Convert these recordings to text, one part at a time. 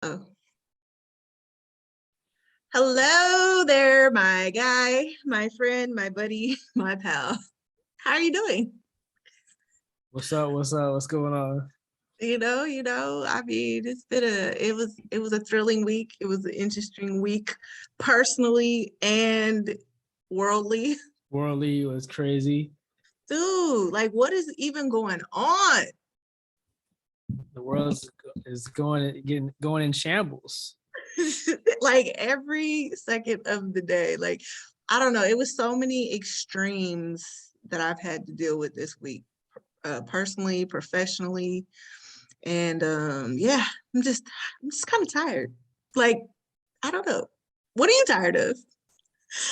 Oh. Hello there, my guy, my friend, my buddy, my pal. How are you doing? What's up? What's up? What's going on? I mean, it was a thrilling week. It was an interesting week, personally and worldly. Worldly was crazy. Dude, like what is even going on? The world is going in shambles. Like every second of the day. Like, I don't know. It was so many extremes that I've had to deal with this week, personally, professionally. And yeah, I'm just kind of tired. Like, I don't know. What are you tired of?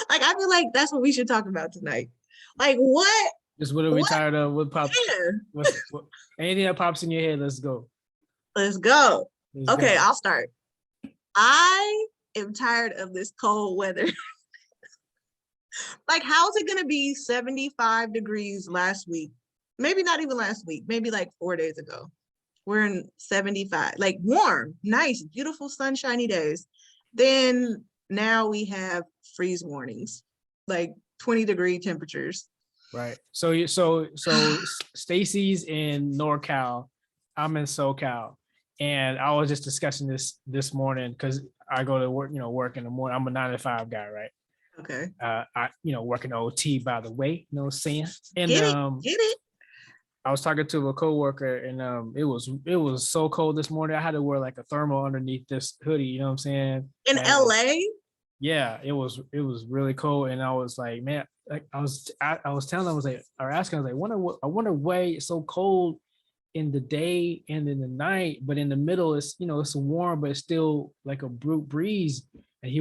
Like, I feel like that's what we should talk about tonight. Like, what? Just what are we What? tired of? What pops? Yeah. What anything that pops in your head? Let's go. Let's go. Let's Okay, go. I'll start. I am tired of this cold weather. Like, how's it gonna be 75 degrees last week? Maybe not even last week, maybe like 4 days ago. We're in 75, like warm, nice, beautiful, sunshiny days. Then now we have freeze warnings, like 20-degree temperatures. Right. So Stacy's in NorCal. I'm in SoCal, and I was just discussing this morning because I go to work in the morning. I'm a 9 to 5 guy, right? Okay. I working OT, by the way. You know what I'm saying? And Get it. I was talking to a coworker, and it was so cold this morning. I had to wear like a thermal underneath this hoodie. You know what I'm saying? In LA? Yeah, it was really cold, and I was like, man, like I was telling them, I wonder why it's so cold in the day and in the night, but in the middle it's warm, but it's still like a breeze. And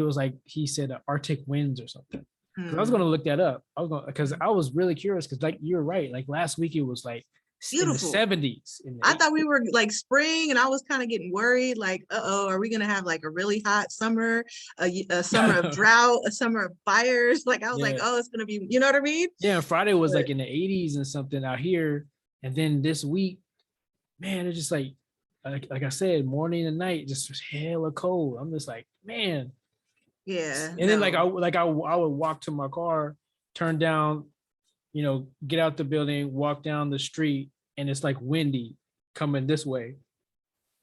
he said Arctic winds or something. Because I was gonna look that up. Because I was really curious, because like you're right, like last week it was like Beautiful. in the 70s. I thought we were like spring, and I was kind of getting worried, like, are we gonna have like a really hot summer, a summer of drought, a summer of fires? Like, I was like, oh, it's gonna be, you know what I mean? Yeah, Friday was like in the 80s and something out here, and then this week, man, it's just like I said, morning and night, just hella cold. I'm just like, man. Yeah. And then I would walk to my car, turn down, get out the building, walk down the street, and it's like windy coming this way.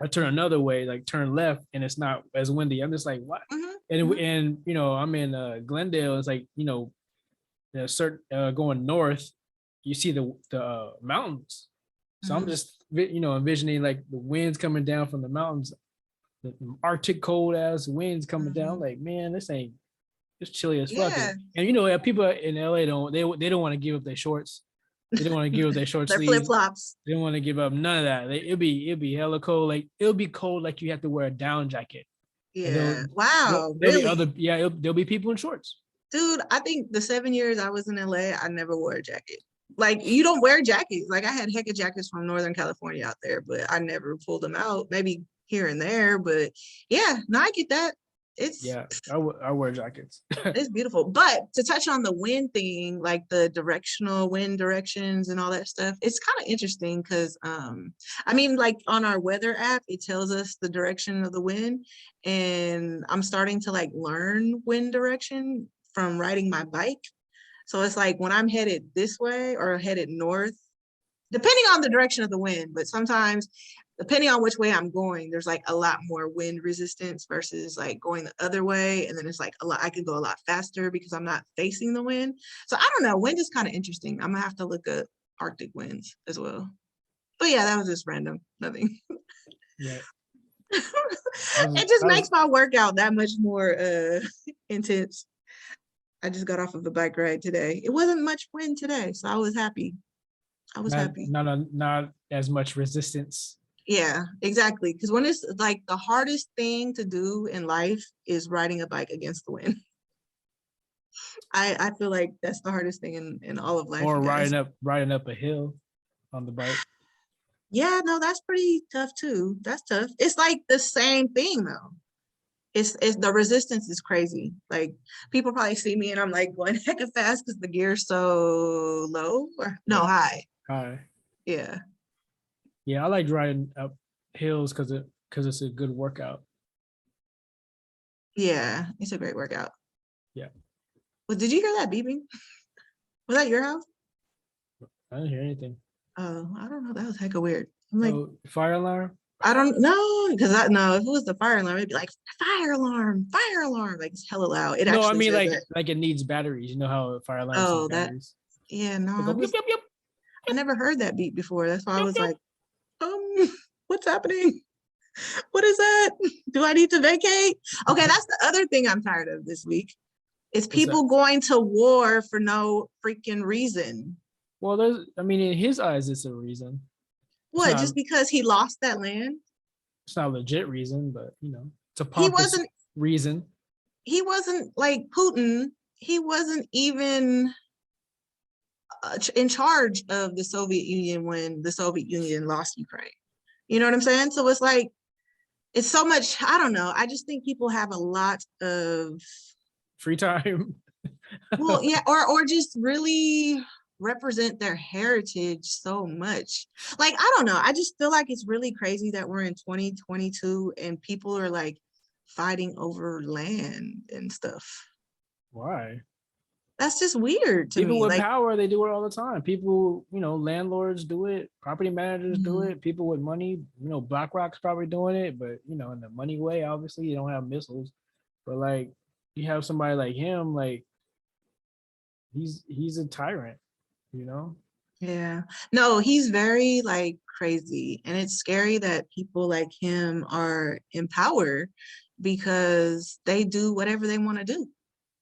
I turn another way, like turn left, and it's not as windy. I'm just like, what? Mm-hmm. And I'm in Glendale. It's like going north, you see the mountains. So I'm just envisioning like the winds coming down from the mountains, the Arctic cold ass winds coming down. Like, man, it's chilly as fuck. Yeah. And people in LA they don't want to give up their shorts. They don't want to give up their short their sleeves. flip-flops. They don't want to give up none of that. It'll be hella cold. Like it'll be cold like you have to wear a down jacket. Yeah. Wow. Really? There'll be people in shorts. Dude, I think the 7 years I was in LA, I never wore a jacket. Like, you don't wear jackets. Like, I had heck of jackets from Northern California out there, but I never pulled them out. Maybe here and there, but yeah, no, I get that. I wear jackets. It's beautiful. But to touch on the wind thing, like the directional wind directions and all that stuff, it's kind of interesting because I mean, like on our weather app, it tells us the direction of the wind, and I'm starting to like learn wind direction from riding my bike. So it's like when I'm headed this way or headed north, depending on the direction of the wind, but sometimes depending on which way I'm going, there's like a lot more wind resistance versus like going the other way. And then it's like I can go a lot faster because I'm not facing the wind. So I don't know, wind is kind of interesting. I'm gonna have to look up Arctic winds as well. But yeah, that was just random, nothing. Yeah. It just makes my workout that much more intense. I just got off of a bike ride today. It wasn't much wind today, so I was happy. Happy. Not as much resistance. Yeah, exactly. Because when it's like the hardest thing to do in life is riding a bike against the wind. I feel like that's the hardest thing in all of life. Or riding up a hill on the bike. Yeah, no, that's pretty tough too. That's tough. It's like the same thing though. It's the resistance is crazy. Like people probably see me and I'm like going hecka fast because the gear's so low or no, high. High. Yeah. Yeah, I like riding up hills because it's a good workout. Yeah, it's a great workout. Yeah. Well, did you hear that beeping? Was that your house? I didn't hear anything. Oh, I don't know. That was hecka weird. I'm like, fire alarm? I don't know, because I know if it was the fire alarm, it'd be like fire alarm, like it's hella loud. It No, I actually mean says like that. like it needs batteries. You know how a fire alarm Oh, needs that batteries. yeah, no, They go yep, yep, yep, I never heard that beep before. That's why I yep, was yep. like, what's happening? What is that? Do I need to vacate? Okay, that's the other thing I'm tired of this week. Is people going to war for no freaking reason. Well, in his eyes, it's a reason. What? Just because he lost that land? It's not a legit reason, but it's a pompous reason. He wasn't like Putin. He wasn't even in charge of the Soviet Union when the Soviet Union lost Ukraine. You know what I'm saying? So it's like, it's so much, I don't know. I just think people have a lot of free time. Well, yeah, or just really represent their heritage so much. Like, I don't know. I just feel like it's really crazy that we're in 2022 and people are like fighting over land and stuff. Why? That's just weird to me. People with power, they do it all the time. People, landlords do it, property managers do it, people with money, BlackRock's probably doing it, but in the money way, obviously you don't have missiles. But like you have somebody like him, like he's a tyrant, Yeah. No, he's very like crazy. And it's scary that people like him are in power because they do whatever they want to do.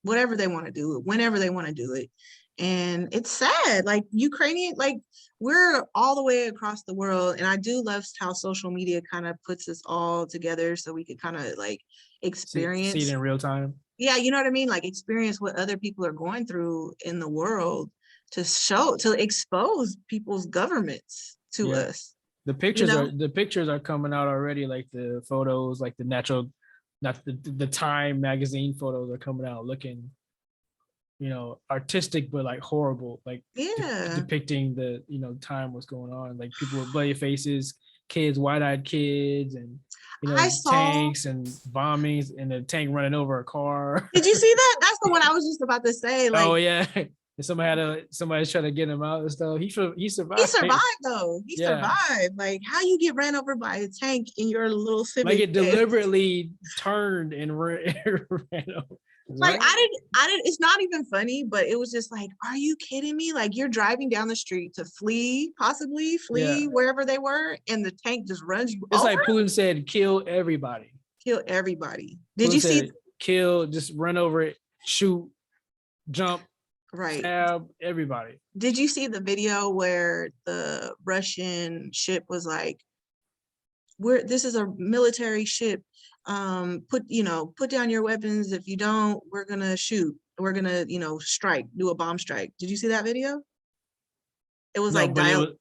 Whatever they want to do, whenever they want to do it. And it's sad. Like Ukrainian, like we're all the way across the world. And I do love how social media kind of puts us all together so we could kind of like experience see it in real time. Yeah, you know what I mean? Like experience what other people are going through in the world to expose people's governments to us. The pictures are coming out already, like the photos, like the natural, not the Time magazine photos are coming out looking, artistic but like horrible, like depicting the time what's going on, like people with bloody faces, kids, wide-eyed kids, and tanks and bombings, and the tank running over a car. Did you see that? That's the one I was just about to say. Like, oh yeah. And somebody's trying to get him out and stuff. He survived. He survived though. He survived. Like, how you get ran over by a tank in your little Civic? Like it deliberately turned and ran over. Like I didn't. It's not even funny, but it was just like, are you kidding me? Like you're driving down the street to possibly flee wherever they were, and the tank just runs you over. It's like Putin said, kill everybody. Kill everybody. Did you see? Kill, just run over it, shoot, jump. Right. Stab everybody. Did you see the video where the Russian ship was like, this is a military ship. Put down your weapons. If you don't, we're gonna shoot. We're gonna, strike, do a bomb strike. Did you see that video? It was like it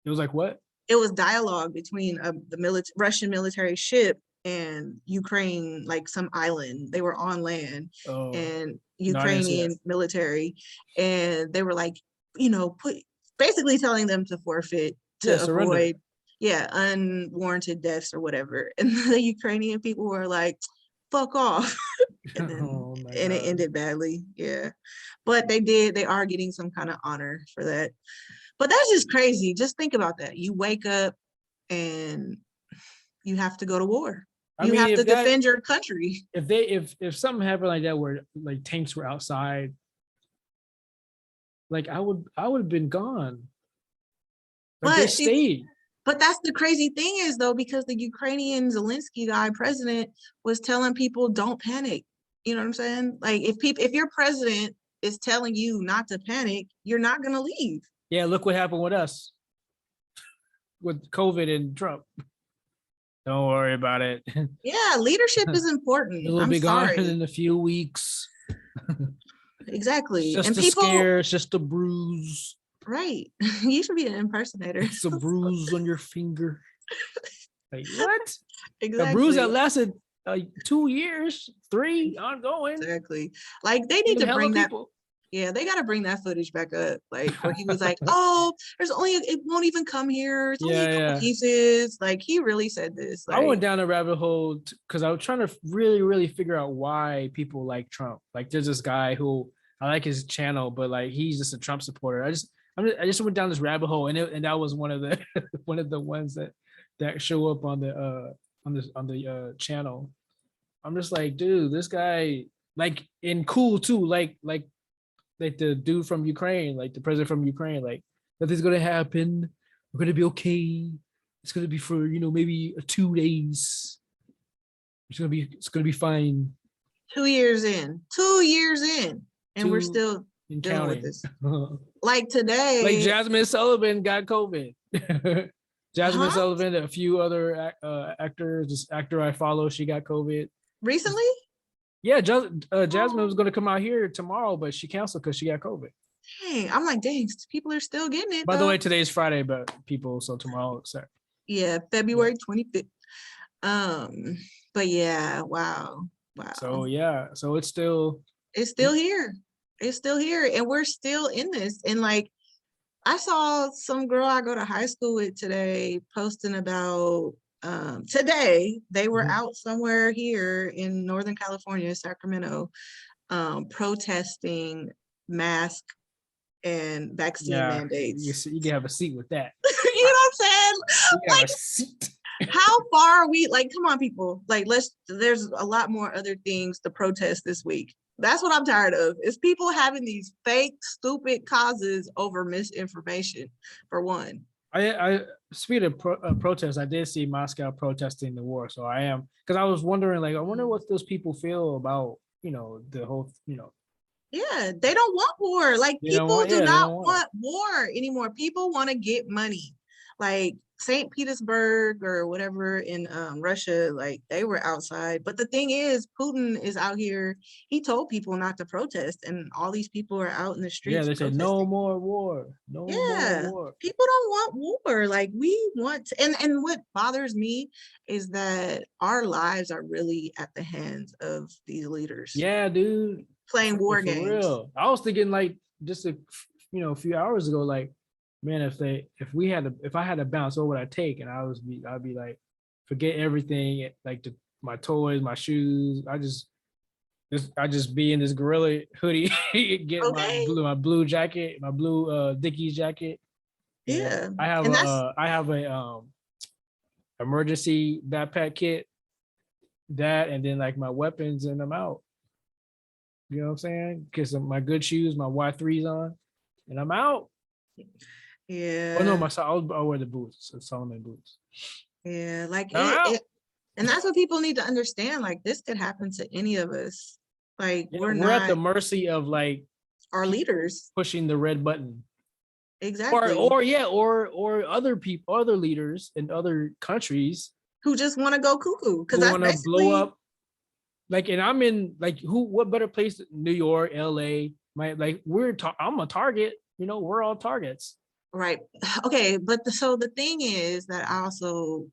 was like what? It was dialogue between the Russian military ship and Ukraine, like some island. They were on land and Ukrainian military, and they were like, basically telling them to forfeit to avoid unwarranted deaths or whatever. And the Ukrainian people were like, fuck off. And then, it ended badly. Yeah. But they are getting some kind of honor for that. But that's just crazy. Just think about that. You wake up and you have to go to war. You have to defend your country. If something happened like that, where like tanks were outside, like I would have been gone. Like they stayed. But that's the crazy thing is though, because the Ukrainian Zelensky guy, president, was telling people don't panic. You know what I'm saying? Like if your president is telling you not to panic, you're not gonna leave. Yeah, look what happened with us, with COVID and Trump. Don't worry about it. Yeah, leadership is important. It'll be gone in a few weeks. Exactly. It's just a scare, it's just a bruise. Right. You should be an impersonator. It's a bruise on your finger. Like what? Exactly. A bruise that lasted 2 years, 3 ongoing. Exactly. Like they need to bring that. Yeah, they got to bring that footage back up, like where he was like, "Oh, it won't even come here. It's only a couple pieces." Like he really said this. Like, I went down a rabbit hole because I was trying to really, really figure out why people like Trump. Like, there's this guy who I like his channel, but like he's just a Trump supporter. I just went down this rabbit hole, and that was one of the one of the ones that show up on the channel. I'm just like, dude, this guy, like, in cool too, like the dude from Ukraine, like the president from Ukraine, like, nothing's gonna happen. We're gonna be okay. It's gonna be for maybe 2 days. It's gonna be fine. 2 years in, and we're still dealing with this. Like today, like Jasmine Sullivan got COVID. Jasmine Sullivan, a few other actors, this actor I follow, she got COVID recently. Yeah, Jasmine was going to come out here tomorrow, but she canceled because she got COVID. Hey, I'm like, dang, people are still getting it. By the way, today's Friday, but so tomorrow, sorry. Yeah, February 25th. But yeah, wow. So yeah, so it's still here. It's still here, and we're still in this. And like, I saw some girl I go to high school with today posting about today they were out somewhere here in Northern California, Sacramento, protesting mask and vaccine mandates. You can have a seat with that. You know what I'm saying? You have a seat. How far are we? Like, come on, people. Like, there's a lot more other things to protest this week. That's what I'm tired of, is people having these fake, stupid causes over misinformation, for one. I speaking of protests, I did see Moscow protesting the war. So I am, because I was wondering, like, I wonder what those people feel about, the whole, Yeah, they don't want war. Like, people do not want war anymore. People want to get money. Like St. Petersburg or whatever in Russia, like they were outside. But the thing is, Putin is out here. He told people not to protest, and all these people are out in the streets. Yeah, they said no more war. No more war. People don't want war. Like, we want to, and what bothers me is that our lives are really at the hands of these leaders. Yeah, dude. Playing war games. For real. I was thinking, like, just a few hours ago, like, man, if I had to bounce, what would I take? And I'd be like, forget everything, like my toys, my shoes. I just be in this gorilla hoodie, get my blue jacket, my blue Dickies jacket. Yeah, I have a emergency backpack kit, that, and then like my weapons, and I'm out. You know what I'm saying? Because my good shoes, my Y3s on, and I'm out. Yeah. Oh no, I'll wear the boots, Solomon boots. Yeah, like and that's what people need to understand. Like, this could happen to any of us. Like, we're not at the mercy of, like, our leaders pushing the red button. Exactly. Or other people, other leaders in other countries who just want to go cuckoo, because that's want to blow up. Like, and I'm in, like, what better place than New York, LA? I'm a target. We're all targets. Right. Okay. But the thing is that I also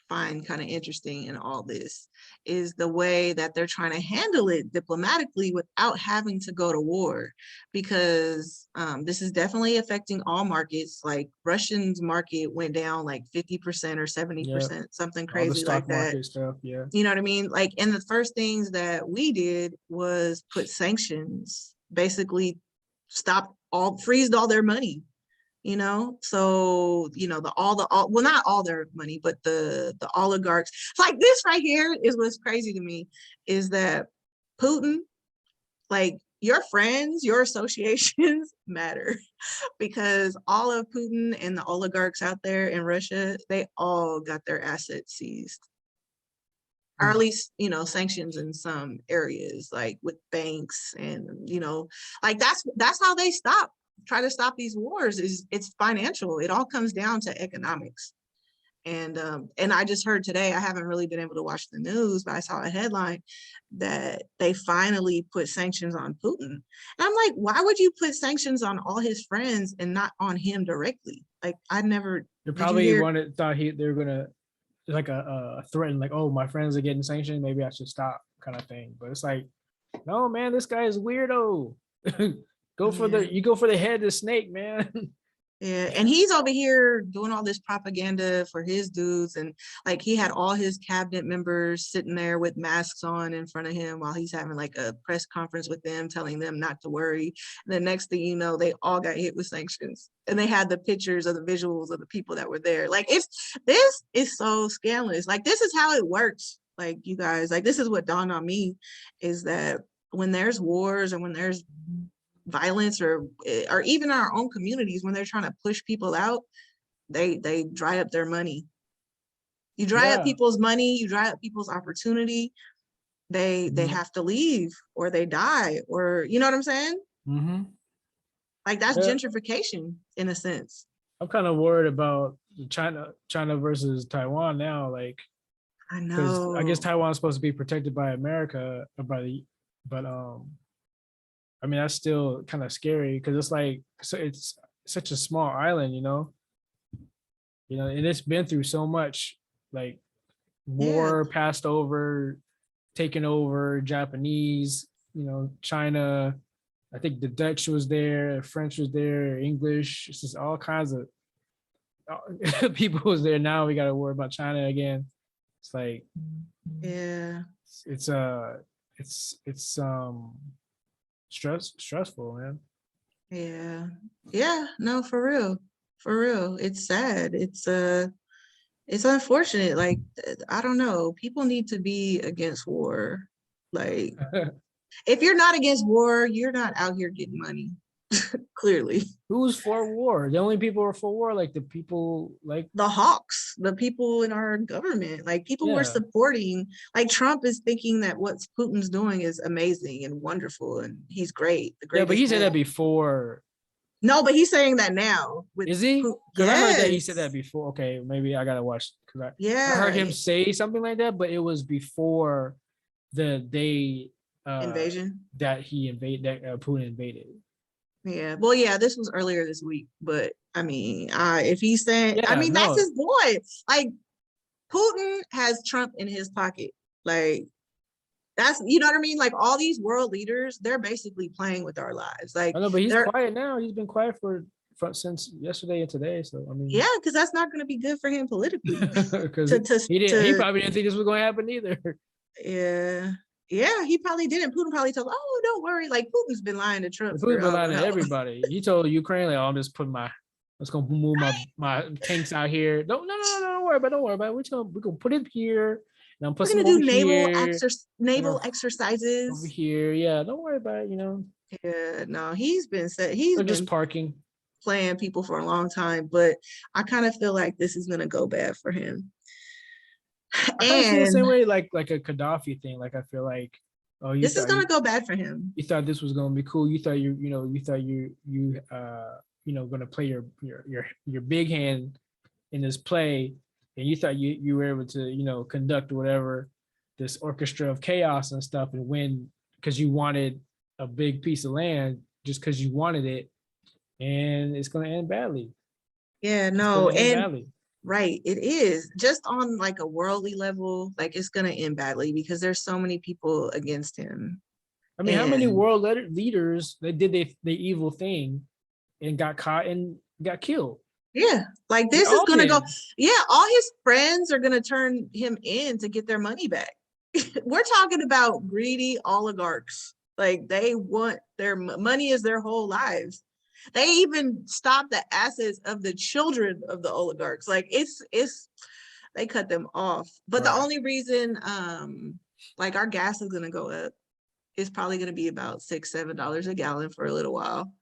find kind of interesting in all this is the way that they're trying to handle it diplomatically without having to go to war, because this is definitely affecting all markets. Like, Russian's market went down like 50% or 70%, something crazy like that. Stuff, yeah. You know what I mean? Like, and the first things that we did was put sanctions, basically freezed all their money. So well, not all their money, but the oligarchs. Like, this right here is what's crazy to me, is that Putin, like, your friends, your associations matter, because all of Putin and the oligarchs out there in Russia, they all got their assets seized, or at least sanctions in some areas, like with banks, and like that's how they try to stop these wars. It's financial. It all comes down to economics. And I just heard today, I haven't really been able to watch the news, but I saw a headline that they finally put sanctions on Putin. And I'm like, why would you put sanctions on all his friends and not on him directly? Like, I never. They probably thought they're gonna, like, a threaten, like, oh, my friends are getting sanctioned, maybe I should stop, kind of thing. But it's like, no, man, this guy is weirdo. Go for Yeah. you go for the head of the snake, man. Yeah, and he's over here doing all this propaganda for his dudes, and like he had all his cabinet members sitting there with masks on in front of him while he's having like a press conference with them, telling them not to worry. And the next thing you know, they all got hit with sanctions, and they had the pictures of the visuals of the people that were there. Like this is so scandalous. Like this is how it works. Like you guys, like this is what dawned on me, is that when there's wars or when there's violence or even our own communities, when they're trying to push people out, they dry up their money. You dry up people's money, you dry up people's opportunity. They have to leave or they die, or you know what I'm saying? Like that's gentrification in a sense. I'm kind of worried about China versus Taiwan now, like I because know. I guess Taiwan's supposed to be protected by America, but I mean, that's still kind of scary because it's like, so it's such a small island, and it's been through so much, like war, passed over, taken over, Japanese, China. I think the Dutch was there, French was there, English. It's just all kinds of people was there. Now we got to worry about China again. It's like, it's stressful, man. Yeah, no, for real, it's sad. It's unfortunate. Like I don't know, people need to be against war. Like if you're not against war, you're not out here getting money. Clearly. Who's for war? The only people who are for war, like the people, like the hawks, the people in our government. Like people were supporting, like Trump is thinking that what Putin's doing is amazing and wonderful and he's great. Yeah, but he said that before. No, but he's saying that now. Is he? Because I heard that he said that before. Okay, maybe I gotta watch, because I heard him say something like that, but it was before the day invasion that Putin invaded. Yeah, well, yeah, this was earlier this week, but I mean, if he's saying, that's his boy. Like, Putin has Trump in his pocket. Like, that's, you know what I mean? Like, all these world leaders, they're basically playing with our lives. Like, I know, but he's quiet now. He's been quiet since yesterday and today. So, I mean, yeah, because that's not going to be good for him politically. Because he probably didn't think this was going to happen either. Yeah, he probably didn't. Putin probably told, oh, don't worry. Like, Putin's been lying to Trump. Putin's been lying to everybody. He told Ukraine, like, I'm just putting let's go move my tanks out here. Don't worry about it. We're gonna put it here. And I'm putting do naval exercises over here. Yeah, don't worry about it. Yeah, no, he's been just parking, playing people for a long time, but I kind of feel like this is gonna go bad for him. I kind of feel the same way, like a Gaddafi thing. Like I feel like, this is gonna go bad for him. You thought this was gonna be cool. You thought you gonna play your big hand in this play, and you thought you were able to conduct whatever this orchestra of chaos and stuff and win because you wanted a big piece of land just because you wanted it, and it's gonna end badly. Yeah, no, and right, it is just on like a worldly level, like it's gonna end badly because there's so many people against him. I mean, how many world leaders they did the evil thing and got caught and got killed? Yeah, like this is gonna go. Yeah, all his friends are gonna turn him in to get their money back. We're talking about greedy oligarchs. Like they want their money is their whole lives. They even stop the assets of the children of the oligarchs. Like it's they cut them off. But the only reason like our gas is gonna go up is probably gonna be about $6-7 a gallon for a little while.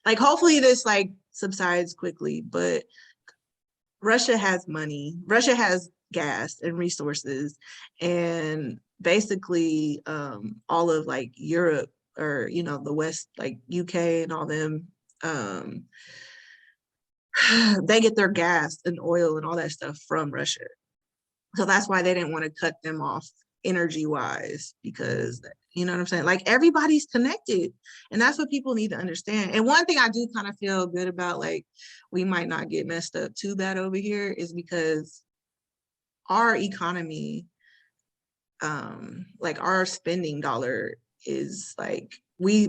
Like hopefully this like subsides quickly, but Russia has money. Russia has gas and resources, and basically all of like Europe or the West, like UK and all them, they get their gas and oil and all that stuff from Russia. So that's why they didn't want to cut them off energy wise, because you know what I'm saying? Like everybody's connected, and that's what people need to understand. And one thing I do kind of feel good about, like we might not get messed up too bad over here, is because our economy, like our spending dollar is like we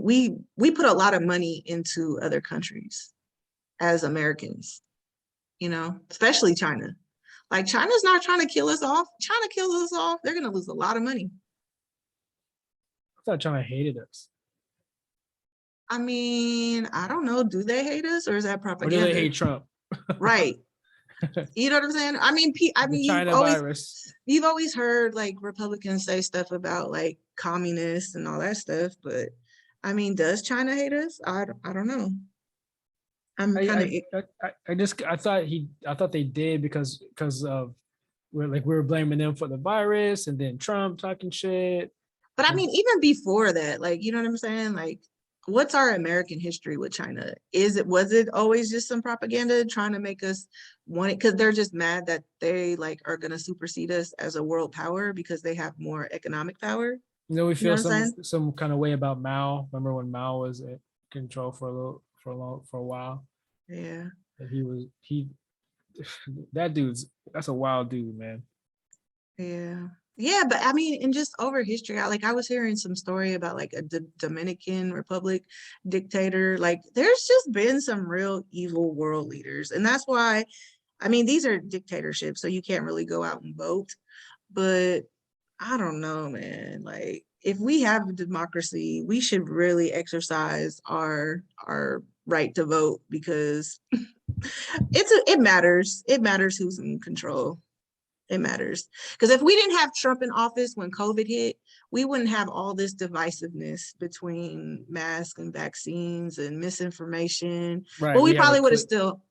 put a lot of money into other countries as Americans, especially China. Like China's not trying to kill us off. China kills us off, they're gonna lose a lot of money. I thought China hated us. I mean, I don't know. Do they hate us or is that propaganda? Or do they hate Trump? Right. You know what I'm saying? I mean, China virus. You've always heard like Republicans say stuff about like communists and all that stuff, but I mean, does China hate us? I don't know. I thought they did because of we were blaming them for the virus and then Trump talking shit. But I mean, even before that, like, you know what I'm saying? Like, what's our American history with China? Was it always just some propaganda trying to make us want it? Because they're just mad that they like are gonna supersede us as a world power because they have more economic power. We feel some kind of way about Mao. Remember when Mao was at control for a while? Yeah. That's a wild dude, man. Yeah. Yeah, but I mean, and just over history, I was hearing some story about like a Dominican Republic dictator. Like, there's just been some real evil world leaders, and that's why, I mean, these are dictatorships, so you can't really go out and vote. But I don't know, man. Like, if we have a democracy, we should really exercise our right to vote because it matters. It matters who's in control. It matters. Because if we didn't have Trump in office when COVID hit, we wouldn't have all this divisiveness between masks and vaccines and misinformation. Right. Well, we probably would have still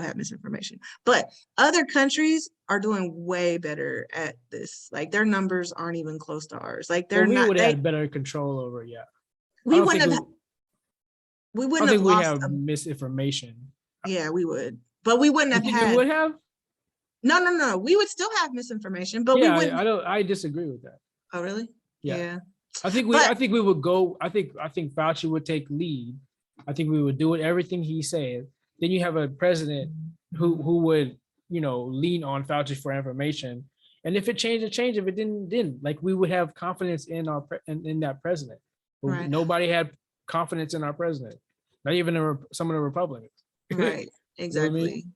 had misinformation. But other countries are doing way better at this. Like, their numbers aren't even close to ours. Like, we would have had better control over it, yeah. We wouldn't have misinformation. Yeah, we would. But we wouldn't have had. We would have? No. We would still have misinformation, but we wouldn't. I disagree with that. Oh, really? Yeah. I think we would go. I think Fauci would take lead. I think we would do everything he said. Then you have a president who would, lean on Fauci for information. And if it changed, it changed. If it didn't. Like, we would have confidence in in that president. Right. Nobody had confidence in our president. Not even some of the Republicans. Right. Exactly. You know what I mean?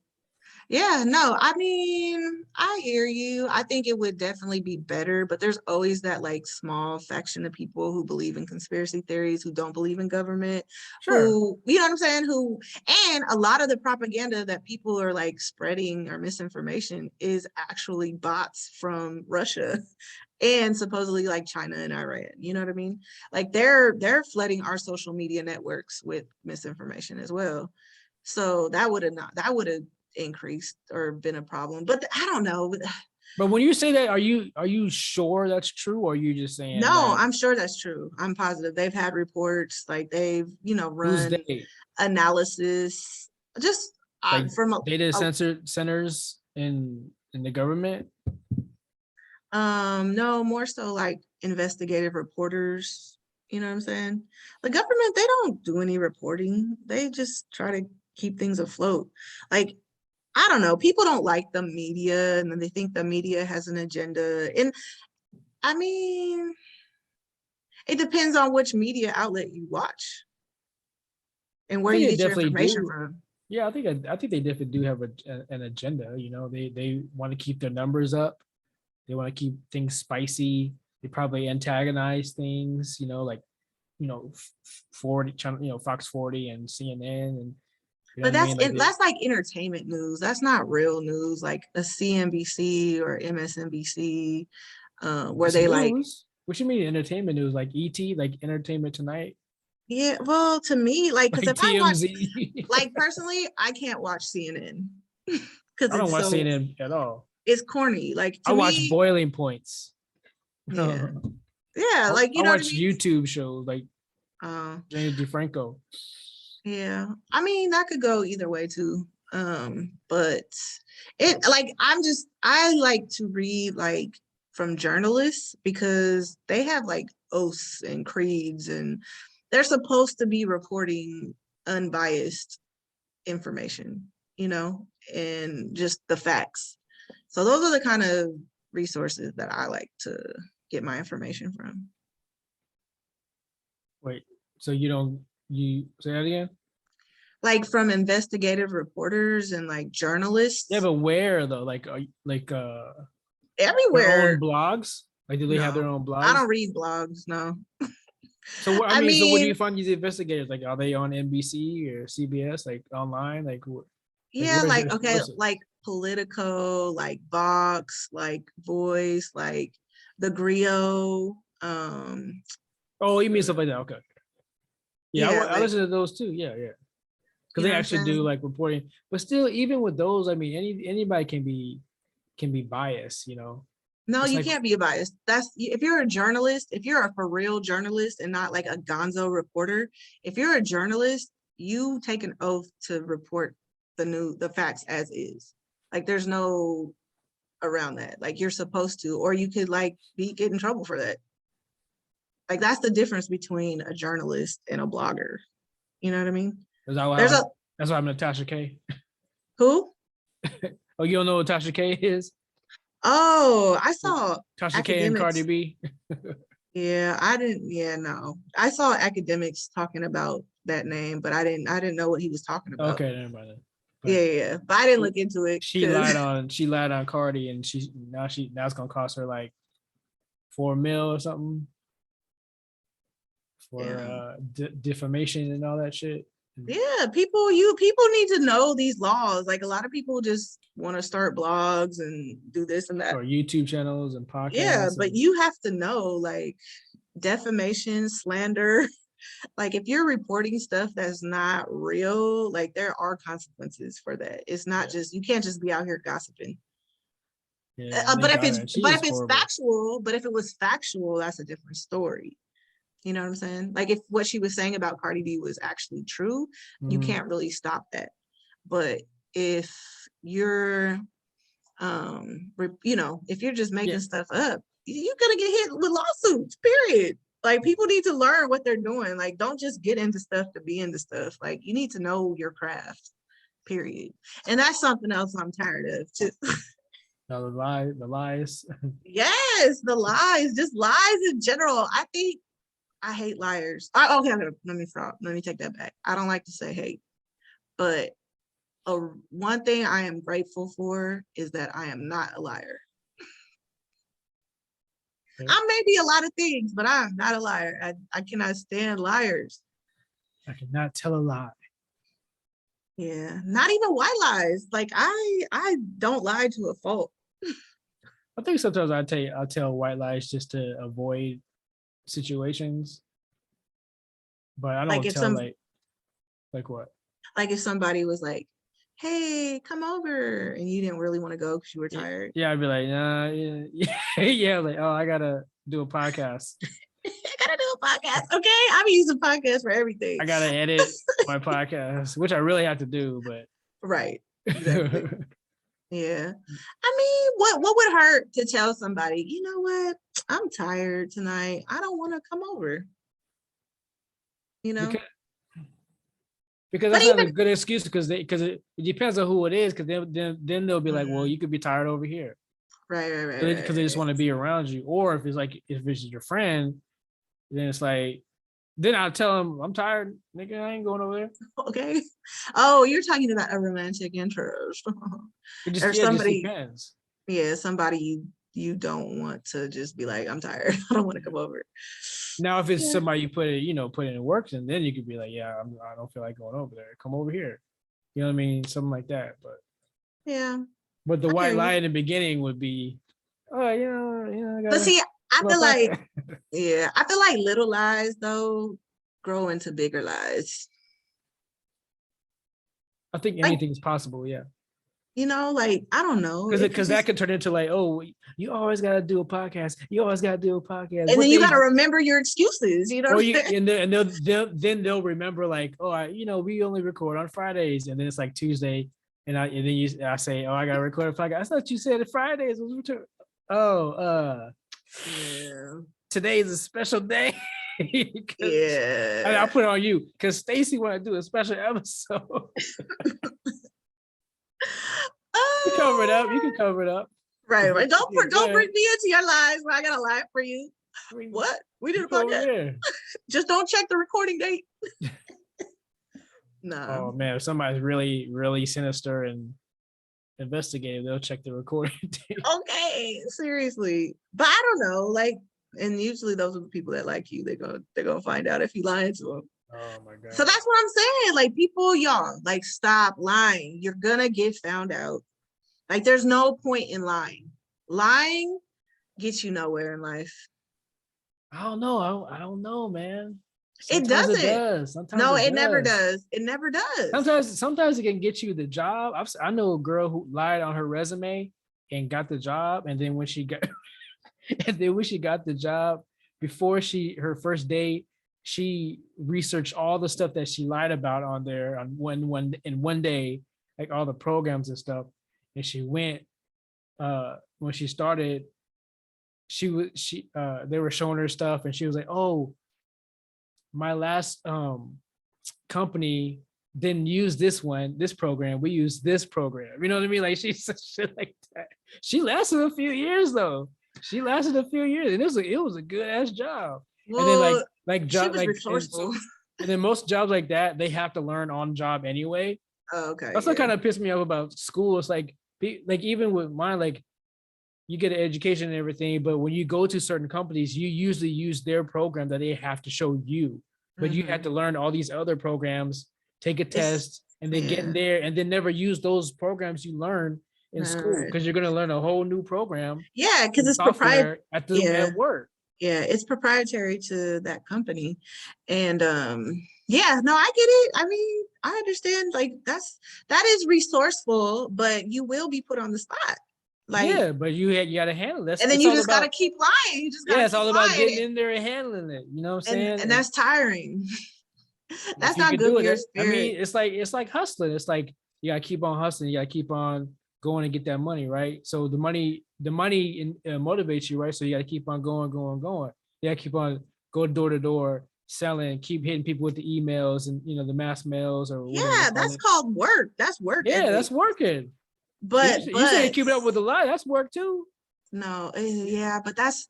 Yeah, no, I mean, I hear you. I think it would definitely be better, but there's always that like small faction of people who believe in conspiracy theories, who don't believe in government, who, you know what I'm saying? And a lot of the propaganda that people are like spreading or misinformation is actually bots from Russia and supposedly like China and Iran. You know what I mean? Like they're flooding our social media networks with misinformation as well. So that would have increased or been a problem, but I don't know. But when you say that, are you sure that's true, or are you just saying? No, I'm sure that's true. I'm positive. They've had reports, like they've run analysis, just like from data centers in the government. No, more so like investigative reporters. You know what I'm saying? The government, they don't do any reporting. They just try to keep things afloat. Like, I don't know, people don't like the media and then they think the media has an agenda. And I mean, it depends on which media outlet you watch and where you get your information from. Yeah, I think they definitely do have an agenda. They want to keep their numbers up. They want to keep things spicy. They probably antagonize things, like 40 channel, Fox 40 and CNN and. But that's like entertainment news. That's not real news, like a CNBC or MSNBC, where they like. What you mean entertainment news? Like ET, like Entertainment Tonight? Yeah, well, to me, like, because if TMZ. I watch, like personally, I can't watch CNN because I don't watch CNN at all. It's corny. Like I watch Boiling Points. Yeah, yeah, like I watch YouTube shows like James DeFranco. Yeah, I mean that could go either way too. But it like I like to read like from journalists because they have like oaths and creeds and they're supposed to be reporting unbiased information, and just the facts. So those are the kind of resources that I like to get my information from. Wait, so you say that again? Like from investigative reporters and like journalists. Yeah, but where though? Their own Everywhere. blogs? Like, do they have their No, own I blogs? don't read blogs. No. So I I mean, so where do mean, you find these investigators? Like, are they on NBC or CBS? Like online? Like yeah, like, okay, where's it? like Politico, like Vox, like Voice, like the Grio. Oh, you mean stuff like that? Okay. Yeah, Yeah, I like, listen to those too. Yeah, yeah. Because you know they what I'm actually do saying? like reporting, but still, even with those, I mean, anybody can be biased. No, It's you like, can't be biased. That's if you're a journalist, if you're a for real journalist and not like a gonzo reporter, if you're a journalist, you take an oath to report the facts as is. Like there's no around that. Like you're supposed to, or you could like get in trouble for that. Like that's the difference between a journalist and a blogger. You know what I mean? is that why There's a that's why I'm Natasha K. who? Oh, you don't know what Tasha K is? Oh, I saw Tasha K and Cardi academics. B. Yeah, I didn't. Yeah, no, I saw academics talking about that name, but I didn't know what he was talking about. Okay, never mind. Yeah, But yeah, yeah. But I didn't look into it she because lied on Cardi, and now it's gonna cost her like 4 mil or something for yeah, defamation and all that shit. yeah. People need to know these laws. Like a lot of people just want to start blogs and do this and that. Or YouTube channels and Yeah, podcasts. but And you have to know like defamation, slander. Like if you're reporting stuff that's not real, like there are consequences for that. It's not just you can't just be out here gossiping. yeah, But Nick if it's Iron, she but is if it's horrible. factual, but if it was factual, that's a different story. You know what I'm saying? Like if what she was saying about Cardi B was actually true, you Mm. can't really stop that. But if you're if you're just Yeah, making stuff up, you're gonna get hit with lawsuits, period. Like people need to learn what they're doing. Like don't just get into stuff to be into stuff. Like you need to know your craft, period. And that's something else I'm tired of too. no, the lies. Yes, the lies, just lies in general. I think I hate liars. Okay, let me take that back. I don't like to say hate, but one thing I am grateful for is that I am not a liar. Okay. I may be a lot of things, but I'm not a liar. I cannot stand liars. I cannot tell a lie. Yeah, not even white lies. Like I don't lie to a fault. I think sometimes I'll tell white lies just to avoid situations, but I Like don't if tell some like what. like if somebody was like, "Hey, come over," and you didn't really want to go because you were tired. Yeah, I'd be like, nah, yeah, like, oh, I gotta do a podcast. I gotta do a podcast. Okay, I'm using podcasts for everything. I gotta edit my podcast, which I really have to do, but Right. Exactly. Yeah. I mean, what would hurt to tell somebody, you know what? I'm tired tonight. I don't want to come over. You know? because because But that's not a even good excuse because it depends on who it is because then they'll be like, well, you could be tired over here right, right, because they just right. want to be around you. Or if it's your friend, then it's like then I'll tell them I'm tired, nigga. I ain't going over there. Okay. Oh, you're talking about a romantic interest. Or It just somebody, depends. yeah, somebody you don't want to just be like, I'm tired. I don't want to come over. Now, if it's Yeah. somebody you put in work, and then you could be like, yeah, I don't feel like going over there. Come over here. You know what I mean? Something like that. Yeah. But the I white hear you. lie in the beginning would be, oh, I But gotta see, I do a feel like, podcast. yeah, I feel like little lies though grow into bigger lies. I think Like, anything's possible, yeah. like I don't know. It could Because that just could turn into like, oh, you always gotta do a podcast. You always gotta do a podcast. and What then you got to days? remember your excuses. You know Or what you I'm saying? and they'll remember like, oh, we only record on Fridays, and then it's like Tuesday, and I say, oh, I gotta record a podcast. I thought you said Fridays was return. Oh, Yeah. today is a special day. I'll Yeah. put it on you because Stacy want to do a special episode. You cover it up. You can cover it up. Right, right. Don't Yeah, bring me into your lives where I gotta lie for you. I mean, What? We did a over podcast. there. Just don't check the recording date. No. Oh man, if somebody's really, really sinister and investigative, they'll check the recording date. Okay, seriously. But I don't know, like, and usually those are the people that like you. They're gonna find out if you lying to them. Oh my god. So that's what I'm saying. Like, people, y'all, like, stop lying. You're gonna get found out. Like, there's no point in lying. Lying gets you nowhere in life. I don't know. I don't know, man. It Sometimes doesn't. it does. Sometimes No, it does. never does. It never does. Sometimes it can get you the job. I know a girl who lied on her resume and got the job, and then when she got the job, before her first day, she researched all the stuff that she lied about on there on one day, like all the programs and stuff. And she went when she started, they were showing her stuff, and she was like, "Oh, my last company didn't use this program. We use this program." You know what I mean? Like, she said shit like that. She lasted a few years though. And it was a good ass job. Well, and then like she job was like resourceful. and then most jobs like that, they have to learn on job anyway. Oh, okay. That's what kind of pissed me off about school. It's like even with mine, like, you get an education and everything, but when you go to certain companies, you usually use their program that they have to show you. But you have to learn all these other programs, take a test, and then get in there, and then never use those programs you learn in school, because you're going to learn a whole new program. Yeah, because it's proprietary at work. Yeah, it's proprietary to that company. And yeah, no, I get it. I mean, I understand. Like, that is resourceful, but you will be put on the spot. Like, yeah, but you got to handle this, and then you just got to keep lying. You just got it's all about getting in there and handling it. You know what I'm saying? And that's tiring. That's not good for your spirit. I mean, it's like hustling. It's like you gotta keep on hustling. You gotta keep on going and get that money, right? So the money motivates you, right? So you gotta keep on going. You gotta keep on going door to door, selling, keep hitting people with the emails and the mass mails or whatever. Yeah, that's called work. That's work. Yeah, that's working. But you say keep it up with the lie. That's work too. No, yeah, but that's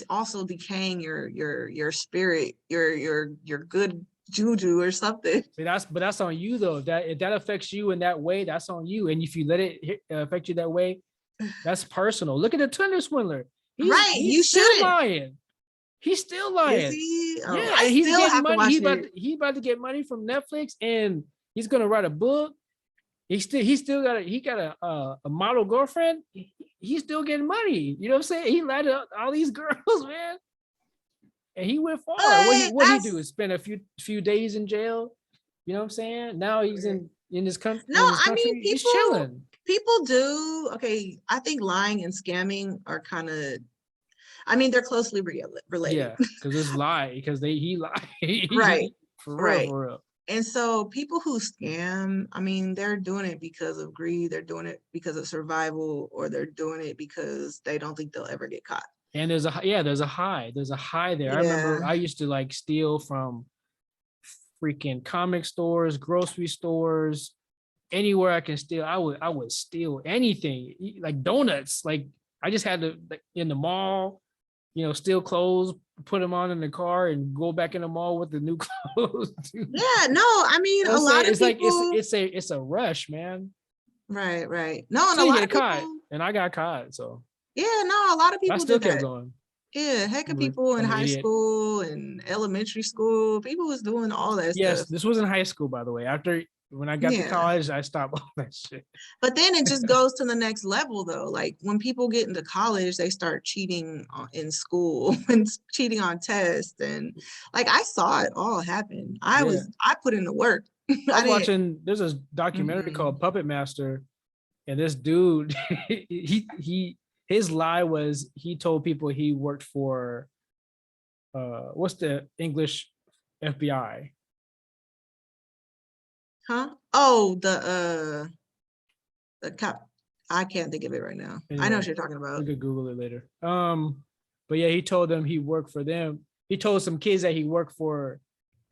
also decaying your spirit, your good juju or something. But that's on you though. If that affects you in that way, that's on you. And if you let it affect you that way, that's personal. Look at the Tinder swindler. He's still lying. He's still lying. Is he? Oh, yeah, he's getting money. He's about to get money from Netflix, and he's gonna write a book. He still got a model girlfriend. He's still getting money. You know what I'm saying? He lied to all these girls, man. And he went far. What he do is spend a few days in jail. You know what I'm saying? Now he's in his country. No, I mean, he's chilling. People do. Okay, I think lying and scamming are kind of. I mean, they're closely related. Yeah, because it's lie. Because he lied. Right. For real. And so people who scam, I mean, they're doing it because of greed. They're doing it because of survival, or they're doing it because they don't think they'll ever get caught. And there's a high there. Yeah. I remember I used to like steal from freaking comic stores, grocery stores, anywhere I can steal. I would steal anything, like donuts. Like, I just had to, like, in the mall, steal clothes, put them on in the car, and go back in the mall with the new clothes. Yeah, no, I mean, a lot of people. It's a rush, man. Right. No, and so a you lot get of people. Caught, and I got caught. So yeah, no, a lot of people. I still kept going. Yeah, heck of people in high school and elementary school. People was doing all that stuff. Yes, this was in high school, by the way. When I got to college, I stopped all that shit. But then it just goes to the next level, though. Like, when people get into college, they start cheating in school and cheating on tests. And like, I saw it all happen. I put in the work. I was watching, there's a documentary called Puppet Master. And this dude, his lie was he told people he worked for, what's the English FBI? Huh? Oh, the cop. I can't think of it right now. Anyway, I know what you're talking about. You could Google it later. But yeah, he told them he worked for them. He told some kids that he worked for,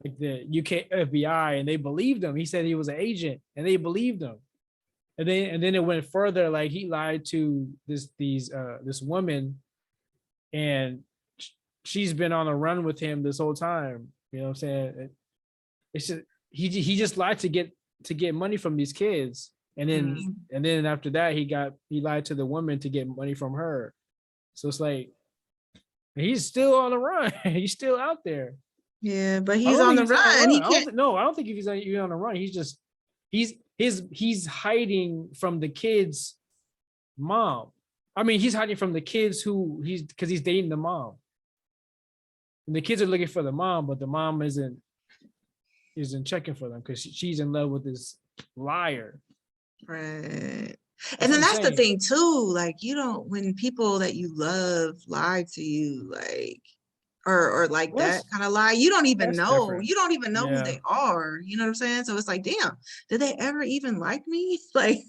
like, the UK FBI, and they believed him. He said he was an agent, and they believed him. And then it went further. Like, he lied to this woman, and she's been on a run with him this whole time. You know what I'm saying? It's just he just lied to get money from these kids, and then after that he lied to the woman to get money from her. So it's like he's still on the run. He's still out there. Yeah, but he's on the run. He can't. I don't think if he's on the run. He's hiding from the kids' mom. I mean, he's hiding from the kids because he's dating the mom. And the kids are looking for the mom, but the mom isn't checking for them because she's in love with this liar. Right. And then that's the thing too. Like, when people that you love lie to you, like, or like that kind of lie, you don't even know. Different. You don't even know who they are. You know what I'm saying? So it's like, damn, did they ever even like me? Like,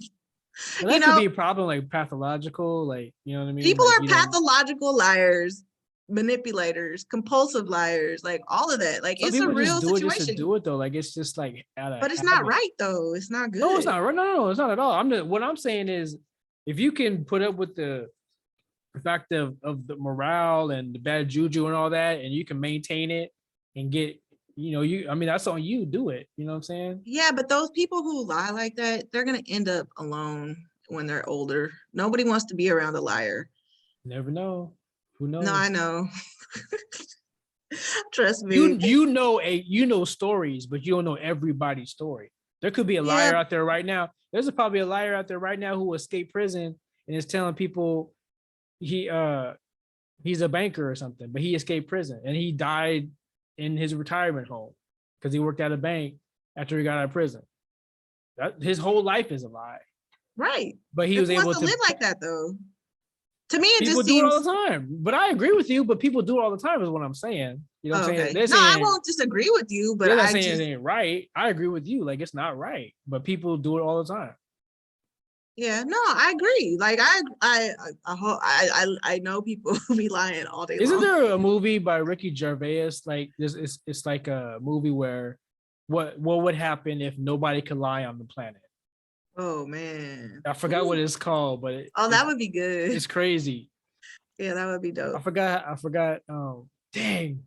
well, that could be a problem, like pathological, like, you know what I mean? People are pathological liars, manipulators, compulsive liars, like all of that. Like, it's a real situation. Just to do it though, like it's just like but it's not right though. It's not good. No, it's not right. No, it's not at all. What I'm saying is, if you can put up with the fact of the morale and the bad juju and all that, and you can maintain it and get, that's on you. Do it. You know what I'm saying? Yeah, but those people who lie like that, they're gonna end up alone when they're older. Nobody wants to be around a liar. Never know. Who knows? No, I know. Trust me. You know stories, but you don't know everybody's story. There could be a liar out there right now. There's probably a liar out there right now who escaped prison and is telling people he's a banker or something, but he escaped prison and he died in his retirement home because he worked at a bank after he got out of prison. His whole life is a lie. Right. But he was able to live like that though. To me, it people just do it all the time. But I agree with you. But people do it all the time, is what I'm saying. You know what I'm saying? No, I won't disagree with you. But they're not saying it ain't right. I agree with you. Like, it's not right. But people do it all the time. Yeah, no, I agree. Like, I know people who be lying all day long. Isn't there a movie by Ricky Gervais? Like, it's like a movie where what would happen if nobody could lie on the planet? Oh man, I forgot what it's called, but that would be good. It's crazy. Yeah, that would be dope. I forgot. Dang.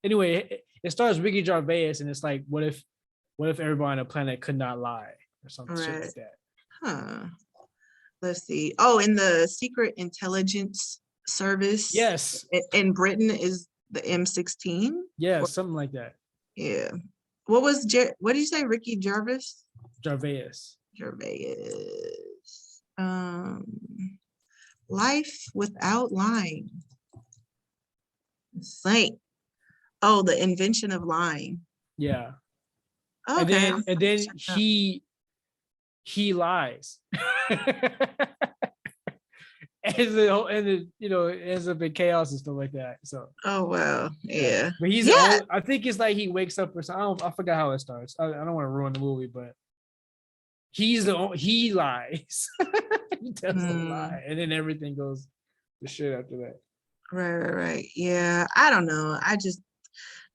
Anyway, it stars Ricky Gervais, and it's like, what if everybody on the planet could not lie or something shit like that? Huh. Let's see. Oh, in the Secret Intelligence Service. Yes. In Britain is the M16. Yeah, something like that. Yeah. What did you say? Ricky Gervais? Gervais. Life without lying. Saint. Oh, the invention of lying. Yeah. Okay. And then he lies. and it ends up in chaos and stuff like that. So. Oh wow, yeah. But I think it's like he wakes up or something. I forgot how it starts. I don't want to ruin the movie, but he lies. He tells a lie, and then everything goes to shit after that. Right. Yeah, I don't know.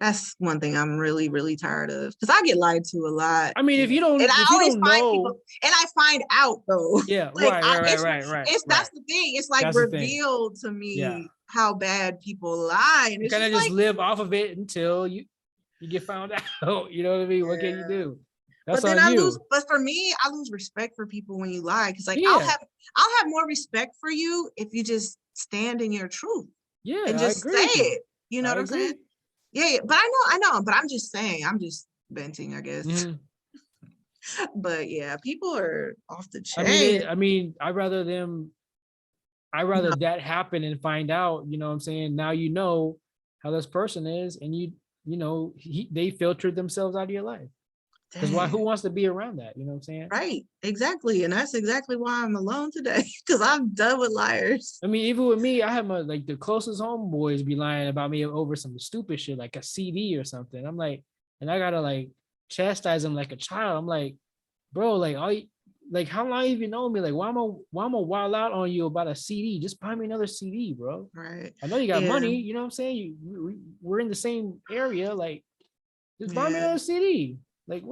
That's one thing I'm really, really tired of, because I get lied to a lot. I mean, if you don't, people, and I find out though. Yeah, like, right. That's the thing. It's like that's revealed to me how bad people lie. And you kind of just live off of it until you get found out. You know what I mean? What can you do? That's but then but for me, I lose respect for people when you lie, because like I'll have more respect for you if you just stand in your truth. Yeah, and just say it. You know what I'm saying? Yeah, but I know, but I'm just saying, I'm just venting, I guess. Mm. But yeah, people are off the chain. I mean, I'd rather that happen and find out, you know what I'm saying? Now you know how this person is, and they filtered themselves out of your life. Because who wants to be around that? You know what I'm saying? Right, exactly. And that's exactly why I'm alone today, because I'm done with liars. I mean, even with me, I have the closest homeboys be lying about me over some stupid shit, like a CD or something. I'm like, and I gotta chastise them like a child. I'm like, bro, how long have you known me? Like, why am I wild out on you about a CD? Just buy me another CD, bro. Right. I know you got money. You know what I'm saying? We're in the same area. Like, just buy me another CD. Like,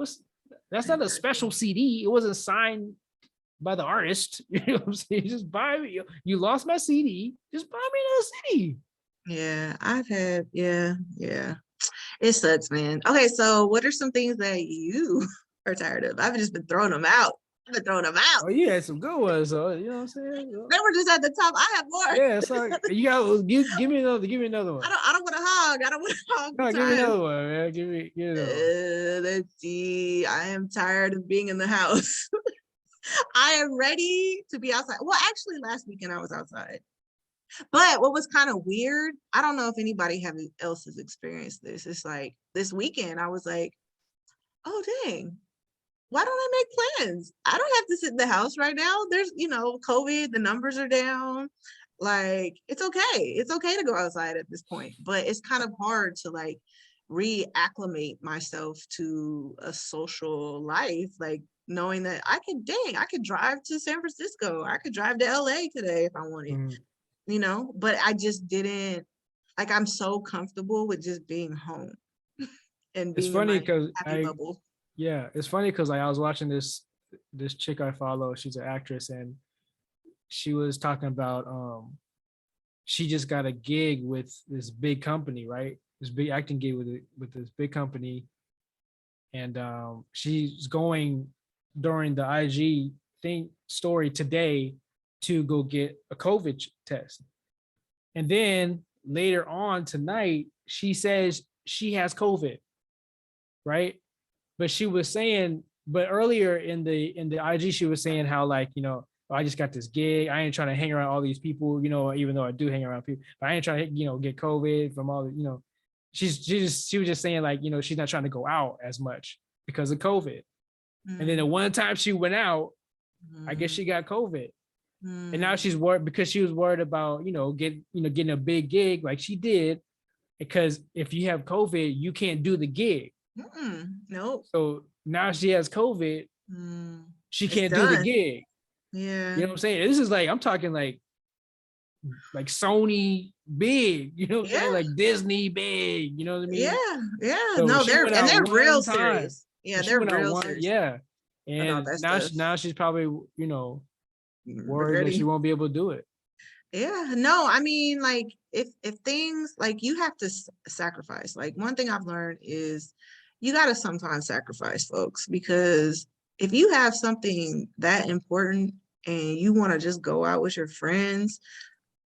that's not a special CD. It wasn't signed by the artist. You know what I'm saying? Just buy me. You lost my CD. Just buy me another CD. Yeah, I've had, yeah, yeah. It sucks, man. Okay, so what are some things that you are tired of? I've just been throwing them out. I've been throwing them out. Oh, you had some good ones, so you know what I'm saying? They were just at the top. I have more. Yeah, so you got give me another one. I don't want to hog. I don't want to hog the No, give me time. another one, man. Give me another one. Let's see. I am tired of being in the house. I am ready to be outside. Well, actually, last weekend I was outside. But what was kind of weird, I don't know if anybody else has experienced this. It's like this weekend, I was like, oh, dang, why don't I make plans? I don't have to sit in the house right now. There's, COVID, the numbers are down. Like, it's okay. It's okay to go outside at this point, but it's kind of hard to like reacclimate myself to a social life, like knowing that I could drive to San Francisco. I could drive to LA today if I wanted, but I just didn't, like, I'm so comfortable with just being home and It's being in funny my because happy bubble. Yeah, it's funny because like I was watching this chick I follow. She's an actress, and she was talking about she just got a gig with this big company, right? This big acting gig with this big company, and she's going during the IG thing story today to go get a COVID test, and then later on tonight she says she has COVID, right? But she was saying, but earlier in the IG, she was saying how like, I just got this gig. I ain't trying to hang around all these people, even though I do hang around people, but I ain't trying to, get COVID from all the, she was just saying like, she's not trying to go out as much because of COVID. And then the one time she went out, I guess she got COVID. And now she's worried because she was worried about, getting a big gig like she did, because if you have COVID, you can't do the gig. Nope. So now she has COVID. She can't do the gig. Yeah. You know what I'm saying? This is like, I'm talking like Sony big, saying? Like Disney big, you know what I mean? Yeah. Yeah. So no, they're real time. serious. Yeah, they're real serious. Yeah. And now she's probably, worried that she won't be able to do it. Yeah, no, I mean, like if things like you have to sacrifice. Like one thing I've learned is you got to sometimes sacrifice, folks, because if you have something that important and you want to just go out with your friends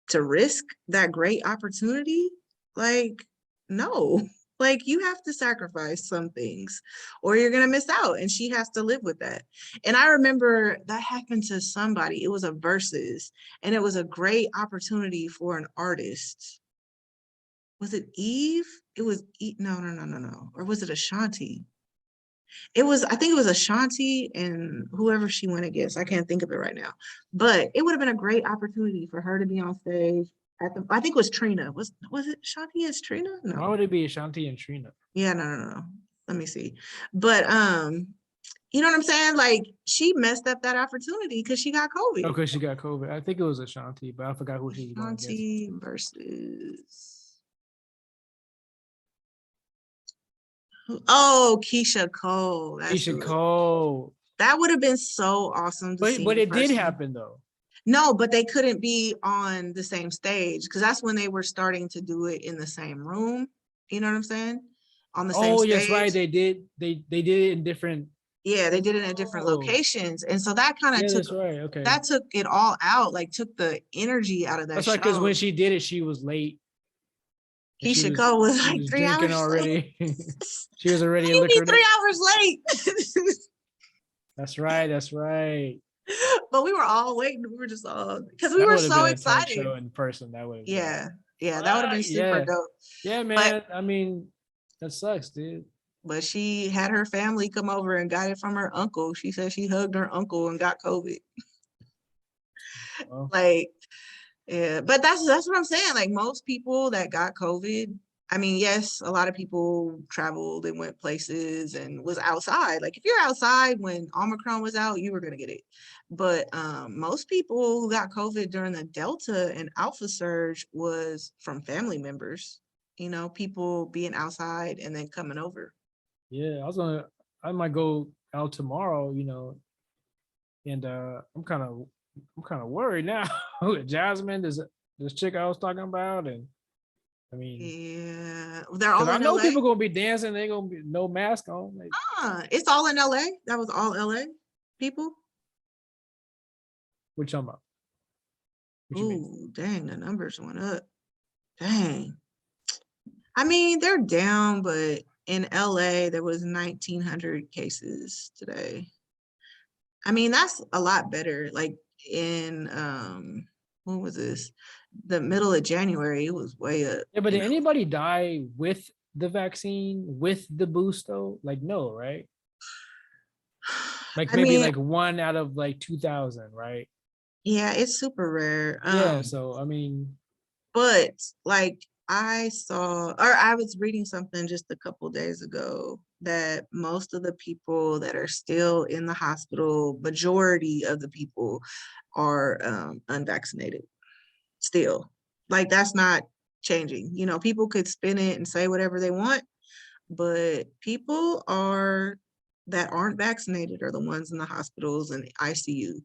to risk that great opportunity, like no. Like you have to sacrifice some things or you're going to miss out, and she has to live with that. And I remember that happened to somebody. It was a versus, and it was a great opportunity for an artist. Was it Eve? It was no. Or was it Ashanti? I think it was Ashanti and whoever she went against. I can't think of it right now, but it would have been a great opportunity for her to be on stage I think it was Trina. Was it Ashanti as Trina? No. Why would it be Ashanti and Trina? Yeah, no. Let me see. But you know what I'm saying? Like she messed up that opportunity because she got COVID. Oh, because she got COVID. I think it was Ashanti, but I forgot who she was going against. Ashanti versus Keisha Cole. Keisha Cole. That would have been so awesome to see. But it did happen though. No, but they couldn't be on the same stage because that's when they were starting to do it in the same room. You know what I'm saying? On the same stage. Yes, right. They did it in different. Yeah, they did it in different locations. And so that kind of took, right. Okay. That took it all out, like took the energy out of that. That's right, because when she did it, she was late. Keisha Cole was like 3 hours already. She was already a liquor. 3 hours late. That's right. But we were all waiting. We were just all because we were so excited. Show in person, that would. Yeah, that would have been super dope. Yeah, man. But, I mean, that sucks, dude. But she had her family come over and got it from her uncle. She said she hugged her uncle and got COVID. Like, yeah, but that's what I'm saying. Like most people that got COVID, I mean, yes, a lot of people traveled and went places and was outside. Like if you're outside when Omicron was out, you were going to get it. But most people who got COVID during the Delta and Alpha surge was from family members, people being outside and then coming over. Yeah, I might go out tomorrow, and I'm kind of worried now. Jasmine, this chick I was talking about, and I mean, yeah, they're because all I in know LA. people gonna be dancing, they gonna be no mask on. Like, It's all in LA. That was all LA people. what you talking about? What you mean? Ooh, dang, the numbers went up. Dang. I mean, they're down, but in LA, there was 1,900 cases today. I mean, that's a lot better. Like in when was this? The middle of January, it was way up. Yeah, but did anybody die with the vaccine, with the boost though? Like, no, right? Like I maybe mean, like 1 out of like 2,000, right? yeah, it's super rare. Yeah. So I mean, But like I was reading something just a couple days ago that most of the people that are still in the hospital, majority of the people are unvaccinated still. Like that's not changing. You know, people could spin it and say whatever they want, but people are that aren't vaccinated are the ones in the hospitals and the ICU.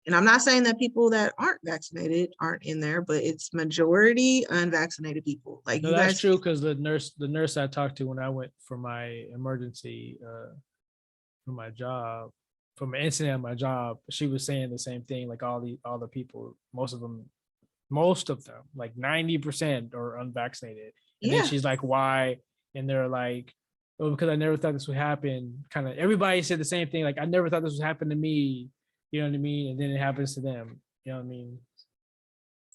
And I'm not saying that people that aren't vaccinated aren't in there, but it's majority unvaccinated people. Like no, you that's guys, true because the nurse I talked to when I went for my emergency for my job, from an incident at my job, she was saying the same thing. Like all the people, most of them, like 90% are unvaccinated. And then yeah, she's like, why? And they're like, oh, because I never thought this would happen. Kind of everybody said the same thing. Like, I never thought this would happen to me. You know what I mean? And then it happens to them. You know what I mean?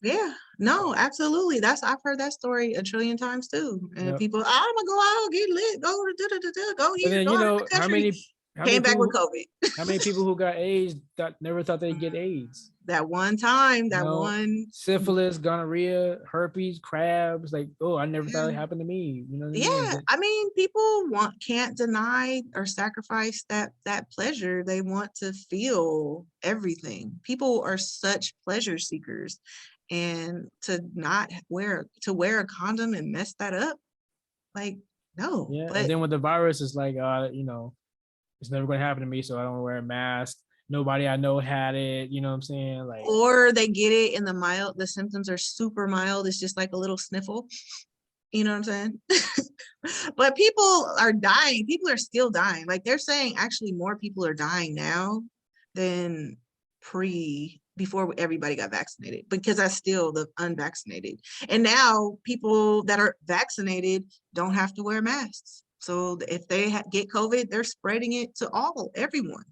yeah, no, absolutely. I've heard that story a trillion times too. And Yep. people, I'm gonna go out, get lit, go to go But here, then go out of the how country. many Came back people with COVID. how many people who got AIDS never thought they'd get AIDS? That one time, You that know, one, syphilis, gonorrhea, herpes, crabs. Like, oh, I never thought it yeah. happened to me. You know what I mean? Yeah, I mean, people can't deny or sacrifice that pleasure. They want to feel everything. People are such pleasure seekers, and to not wear a condom and mess that up, like no. Yeah. And But then with the virus, it's like, it's never going to happen to me, so I don't wear a mask. Nobody I know had it. You know what I'm saying? Like, or they get it in the symptoms are super mild. It's just like a little sniffle. You know what I'm saying? But people are dying. People are still dying. Like they're saying actually more people are dying now than before everybody got vaccinated because that's still the unvaccinated. And now people that are vaccinated don't have to wear masks. So if they get COVID, they're spreading it to everyone.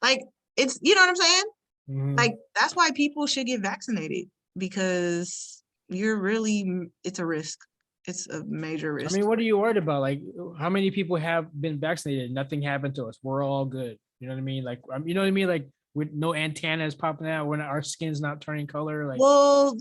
Like it's, you know what I'm saying? Like that's why people should get vaccinated because it's a risk. It's a major I risk. mean, what are you worried about? Like, how many people have been vaccinated? Nothing happened to us. We're all good. You know what I mean? Like, you know what I mean? Like, with no antennas popping out, our skin's not turning color. Like, Well,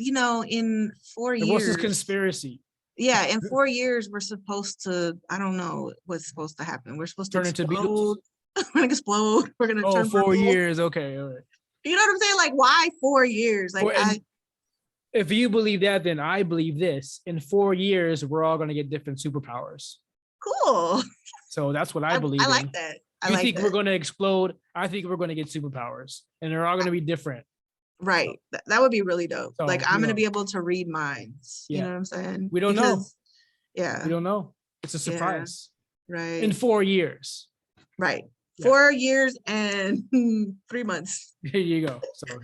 in 4 what's this years, conspiracy? yeah, in 4 years, we're supposed to, I don't know what's supposed to happen. We're supposed to Turn into Beatles? explode. We're gonna explode. We're gonna Oh, turn 4 purple. years. Okay, all right. You know what I'm saying? Like, why 4 years? Like, And if you believe that, then I believe this. In 4 years, we're all going to get different superpowers. cool. So that's what I I believe like in. that. You think we're going to explode? I think we're going to get superpowers, and they're all going to be different. Right. That would be really dope. So, like, I'm going to be able to read minds. Yeah. You know what I'm saying? We don't know. Yeah. We don't know. It's a surprise. Yeah, right. In 4 years. Right. Yeah. 4 years and 3 months. Here you go. So,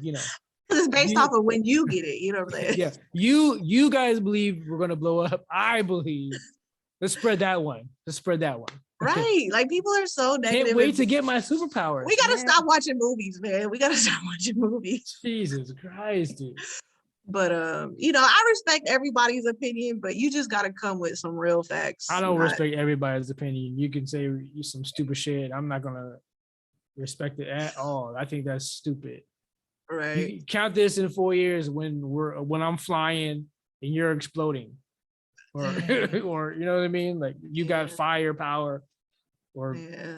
It's based off of when you get it. You know what I'm saying? Yeah. You guys believe we're going to blow up. I believe. Let's spread that one. Right. Like people are so negative. Can't wait to get my superpowers. We got to stop watching movies, man. We got to stop watching movies. Jesus Christ, dude. But I respect everybody's opinion, but you just got to come with some real facts. I don't respect everybody's opinion. You can say some stupid shit. I'm not gonna respect it at all. I think that's stupid. Right. You count this in 4 years when I'm flying and you're exploding, or or you know what I mean? Like you got firepower, or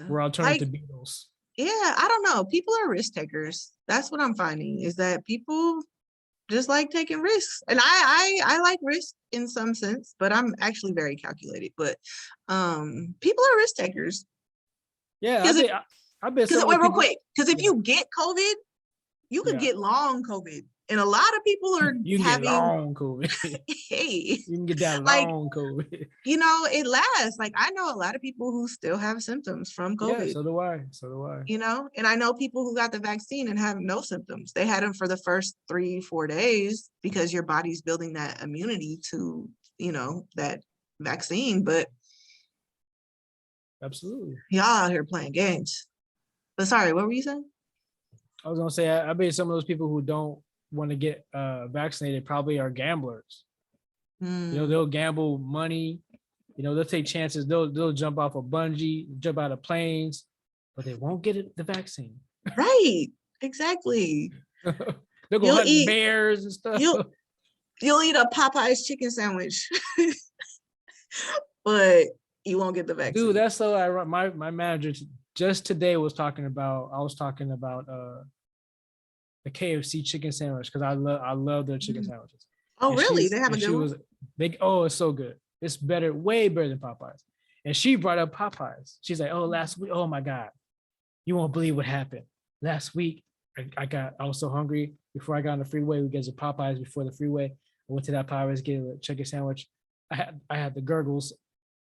we're all turning to Beatles. Yeah, I don't know. People are risk takers. That's what I'm finding is that people just like taking risks, and I like risk in some sense, but I'm actually very calculated. But people are risk takers. Yeah, I bet. Wait, real quick, because if you get COVID, you could get long COVID, And a lot of people are You can having get long COVID. hey, You can get that like, long COVID. it lasts. Like I know a lot of people who still have symptoms from Yeah, COVID. so do I. So do I. And I know people who got the vaccine and have no symptoms. They had them for the first 3-4 days because your body's building that immunity to, that vaccine. But Absolutely. y'all out here playing games. But sorry, what were you saying? I was gonna say, I bet some of those people who don't want to get vaccinated probably are gamblers. They'll gamble money. They'll take chances. They'll jump off a bungee, jump out of planes, but they won't get the vaccine. Right. Exactly. They'll go hunting bears and stuff. You'll eat a Popeye's chicken sandwich, but you won't get the vaccine. Dude, that's so ironic. My manager just today was talking about. I was talking about the KFC chicken sandwich because I love their chicken sandwiches. Oh, really? They have a good one? It's so good. It's better, way better than Popeyes. And she brought up Popeyes. She's like, oh, last week, oh my God, you won't believe what happened. Last week, I was so hungry. Before I got on the freeway, we get to Popeyes before the freeway. I went to that Popeyes, get a chicken sandwich. I had the gurgles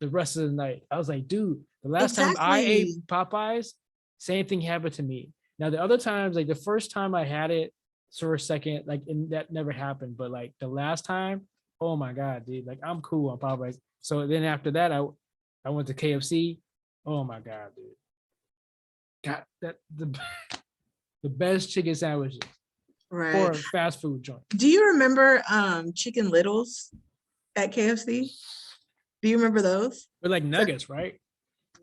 the rest of the night. I was like, dude, the last time I ate Popeyes, same thing happened to me. Now the other times, like the first time I had it for a second, like that never happened. But like the last time, oh my God, dude, like I'm cool on Popeyes. So then after that, I went to KFC. Oh my God, dude. Got that the best chicken sandwiches. Right. For a fast food joint. Do you remember Chicken Littles at KFC? Do you remember those? They're like nuggets, right?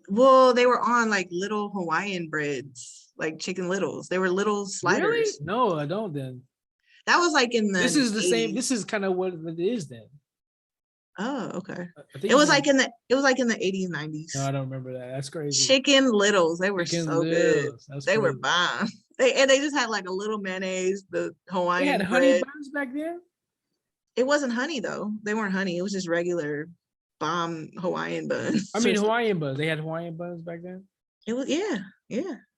Well, they were on like little Hawaiian breads, like Chicken Littles. They were little sliders. Really? No, I don't then. That was like in the This is the 80s. Same. This is kind of what it is then. Oh, okay. It was like in the 80s, 90s. No, I don't remember that. That's crazy. Chicken Littles. They were so good. They were bomb. They just had like a little mayonnaise, the Hawaiian. They had honey buns back then? It wasn't honey though. They weren't honey. It was just regular bomb Hawaiian buns. I mean Hawaiian buns. They had Hawaiian buns back then? It was yeah.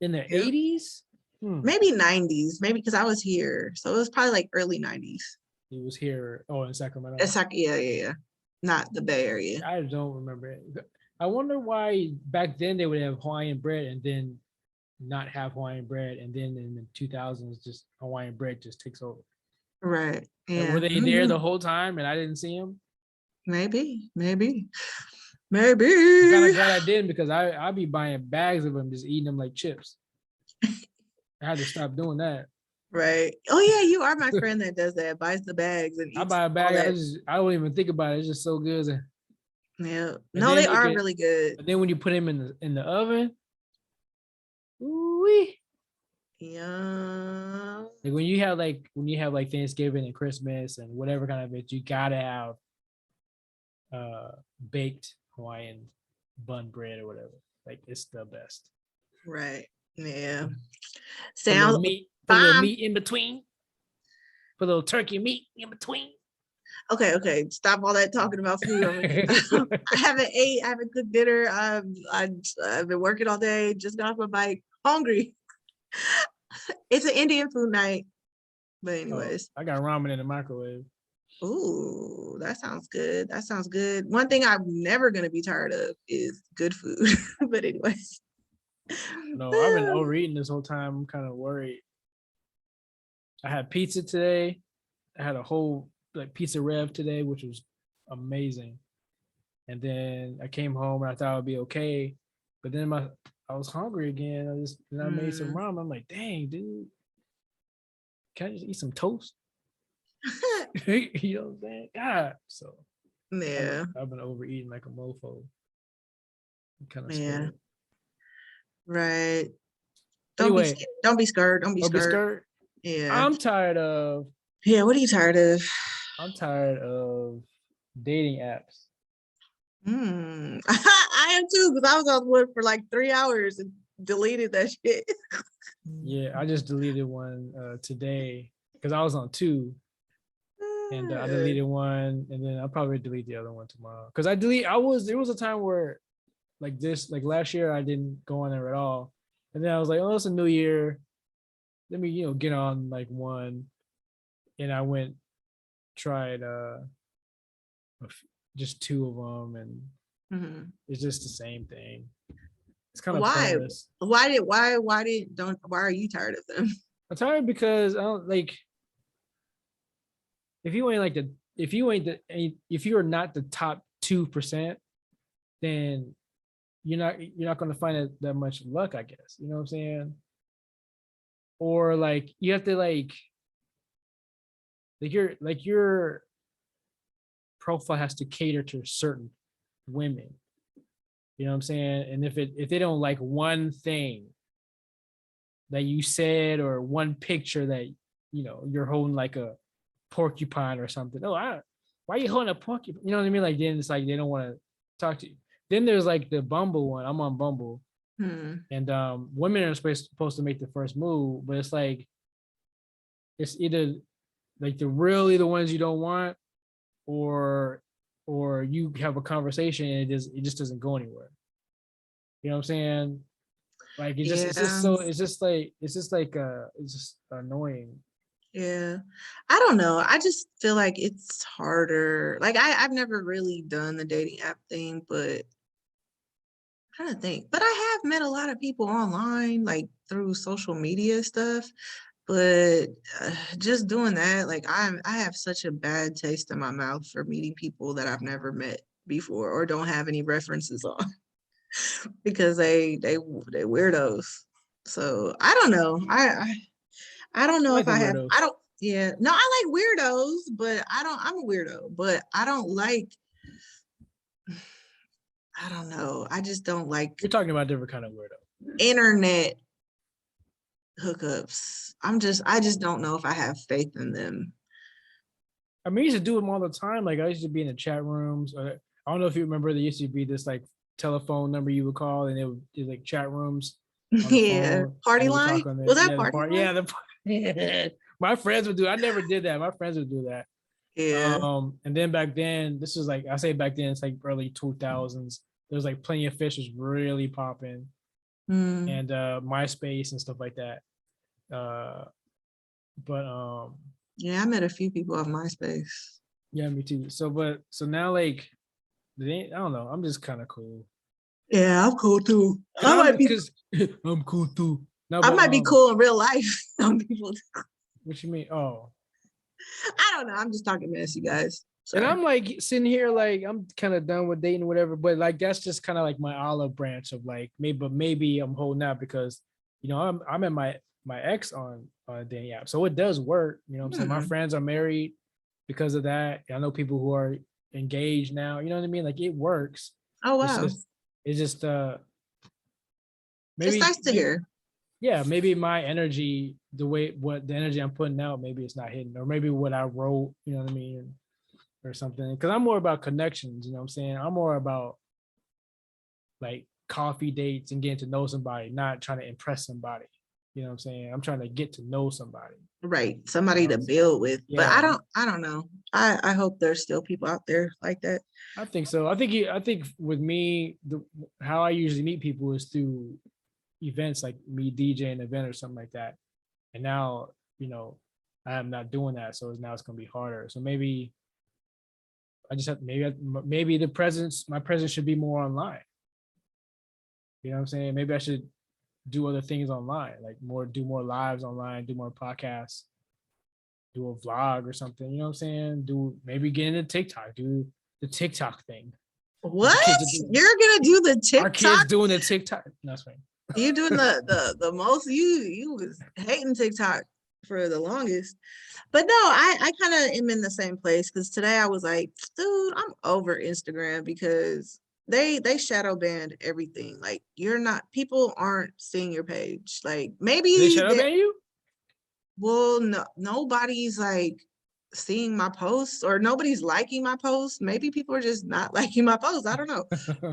In the 80s? Maybe 90s. Maybe because I was here. So it was probably like early 90s. He was here. Oh, in Sacramento. Yeah. Not the Bay Area. I don't remember it. I wonder why back then they would have Hawaiian bread and then not have Hawaiian bread, and then in the 2000s, just Hawaiian bread just takes over. Right. Yeah. Were they there the whole time and I didn't see them? Maybe. I'm kind of glad I didn't because I'd be buying bags of them, just eating them like chips. I had to stop doing that. Right. Oh yeah, you are my friend that does that. Buys the bags and eats. I buy a bag. I don't even think about it. It's just so good. Yeah. No, they are really good. But then when you put them in the oven, ooh-wee. Yeah. Like when you have like Thanksgiving and Christmas and whatever kind of it, you gotta have baked Hawaiian bun bread or whatever. Like it's the best. Right. Yeah. Sounds meat. Put a little meat in between. Put a little turkey meat in between. Okay. Stop all that talking about food. I haven't ate. I haven't cooked dinner. I've been working all day. Just got off my bike. Hungry. It's an Indian food night. But anyways. I got ramen in the microwave. Ooh, that sounds good. One thing I'm never going to be tired of is good food. But anyways. No, I've been overeating this whole time. I'm kind of worried. I had pizza today. I had a whole pizza rev today, which was amazing. And then I came home and I thought it would be okay. But then I was hungry again. I made some ramen. I'm like, dang, dude. Can I just eat some toast? You know what I'm saying? God. So yeah. I've been overeating like a mofo. I'm kind of scared. Right. Don't be scared. Don't be scared. Yeah. I'm tired of. Yeah, what are you tired of? I'm tired of dating apps. I am too, because I was on one for like 3 hours and deleted that shit. Yeah, I just deleted one today because I was on two. And I deleted one, and then I'll probably delete the other one tomorrow. Because there was a time where like last year I didn't go on there at all. And then I was like, oh, it's a new year. Let me, get on like one. and I tried just 2 of them, and it's just the same thing. It's kind of pointless. Why are you tired of them? I'm tired because I don't like, if you are not the top 2%, then you're not going to find that much luck, I guess. You know what I'm saying? Or like you have to like your profile has to cater to certain women. You know what I'm saying? And if they don't like one thing that you said, or one picture that, you're holding like a porcupine or something. Oh, why are you holding a porcupine? You know what I mean? Like, then it's like they don't want to talk to you. Then there's like the Bumble one. I'm on Bumble. And women are supposed to make the first move, but it's like, it's either like the ones you don't want, or you have a conversation and it just doesn't go anywhere. You know what I'm saying? Like it's just annoying. Yeah. I don't know. I just feel like it's harder. Like I've never really done the dating app thing, but I'm trying to think. But I have met a lot of people online, like through social media stuff. But just doing that, like I have such a bad taste in my mouth for meeting people that I've never met before or don't have any references on because they weirdos. So I don't know. I don't know if I have. I don't. Yeah. No, I like weirdos, but I'm a weirdo, but I don't like. I don't know. I just don't like. You're talking about a different kind of weirdo. Internet hookups. I just don't know if I have faith in them. I mean, I used to do them all the time. Like I used to be in the chat rooms. I don't know if you remember, there used to be this like telephone number you would call, and it would be like chat rooms. Yeah, party line. Was that party line? Yeah, my friends would do. I never did that. My friends would do that. Yeah. And then back then, this was like, I say back then, it's like early 2000s. There was like Plenty of Fish was really popping, and MySpace and stuff like that. Yeah, I met a few people on MySpace. Yeah, me too. So now like, I don't know. I'm just kind of cool. Yeah, I'm cool too. I'm cool too. No, I might be cool in real life. Some people. What you mean? Oh, I don't know. I'm just talking mess, you guys. Sorry. And I'm like sitting here like I'm kind of done with dating, whatever. But like that's just kind of like my olive branch of like maybe I'm holding out because I met my ex on a dating app, so it does work. You know what I'm saying? My friends are married because of that. I know people who are engaged now. You know what I mean? Like it works. Oh wow. It's just maybe it's nice to hear. Yeah, maybe my energy, the energy I'm putting out, maybe it's not hidden, or maybe what I wrote, you know what I mean, or something. Because I'm more about connections, you know what I'm saying? I'm more about like coffee dates and getting to know somebody, not trying to impress somebody. You know what I'm saying? I'm trying to get to know somebody. Right, somebody to build with. Yeah. But I don't know. I hope there's still people out there like that. I think so. I think with me, how I usually meet people is through events, like me DJ an event or something like that. And now, I am not doing that, so now it's gonna be harder. So maybe I just have maybe my presence should be more online. You know what I'm saying? Maybe I should do other things online, like do more lives online, do more podcasts, do a vlog or something. You know what I'm saying? Maybe get into TikTok, do the TikTok thing. What? You're gonna do the TikTok? Our kids doing the TikTok. That's right. You doing the most. You was hating TikTok for the longest, but no, I kind of am in the same place because today I was like, dude, I'm over Instagram because they shadow banned everything. Like people aren't seeing your page. Like maybe they shadow ban you. Well, no, nobody's like seeing my posts or nobody's liking my posts. Maybe people are just not liking my posts. I don't know,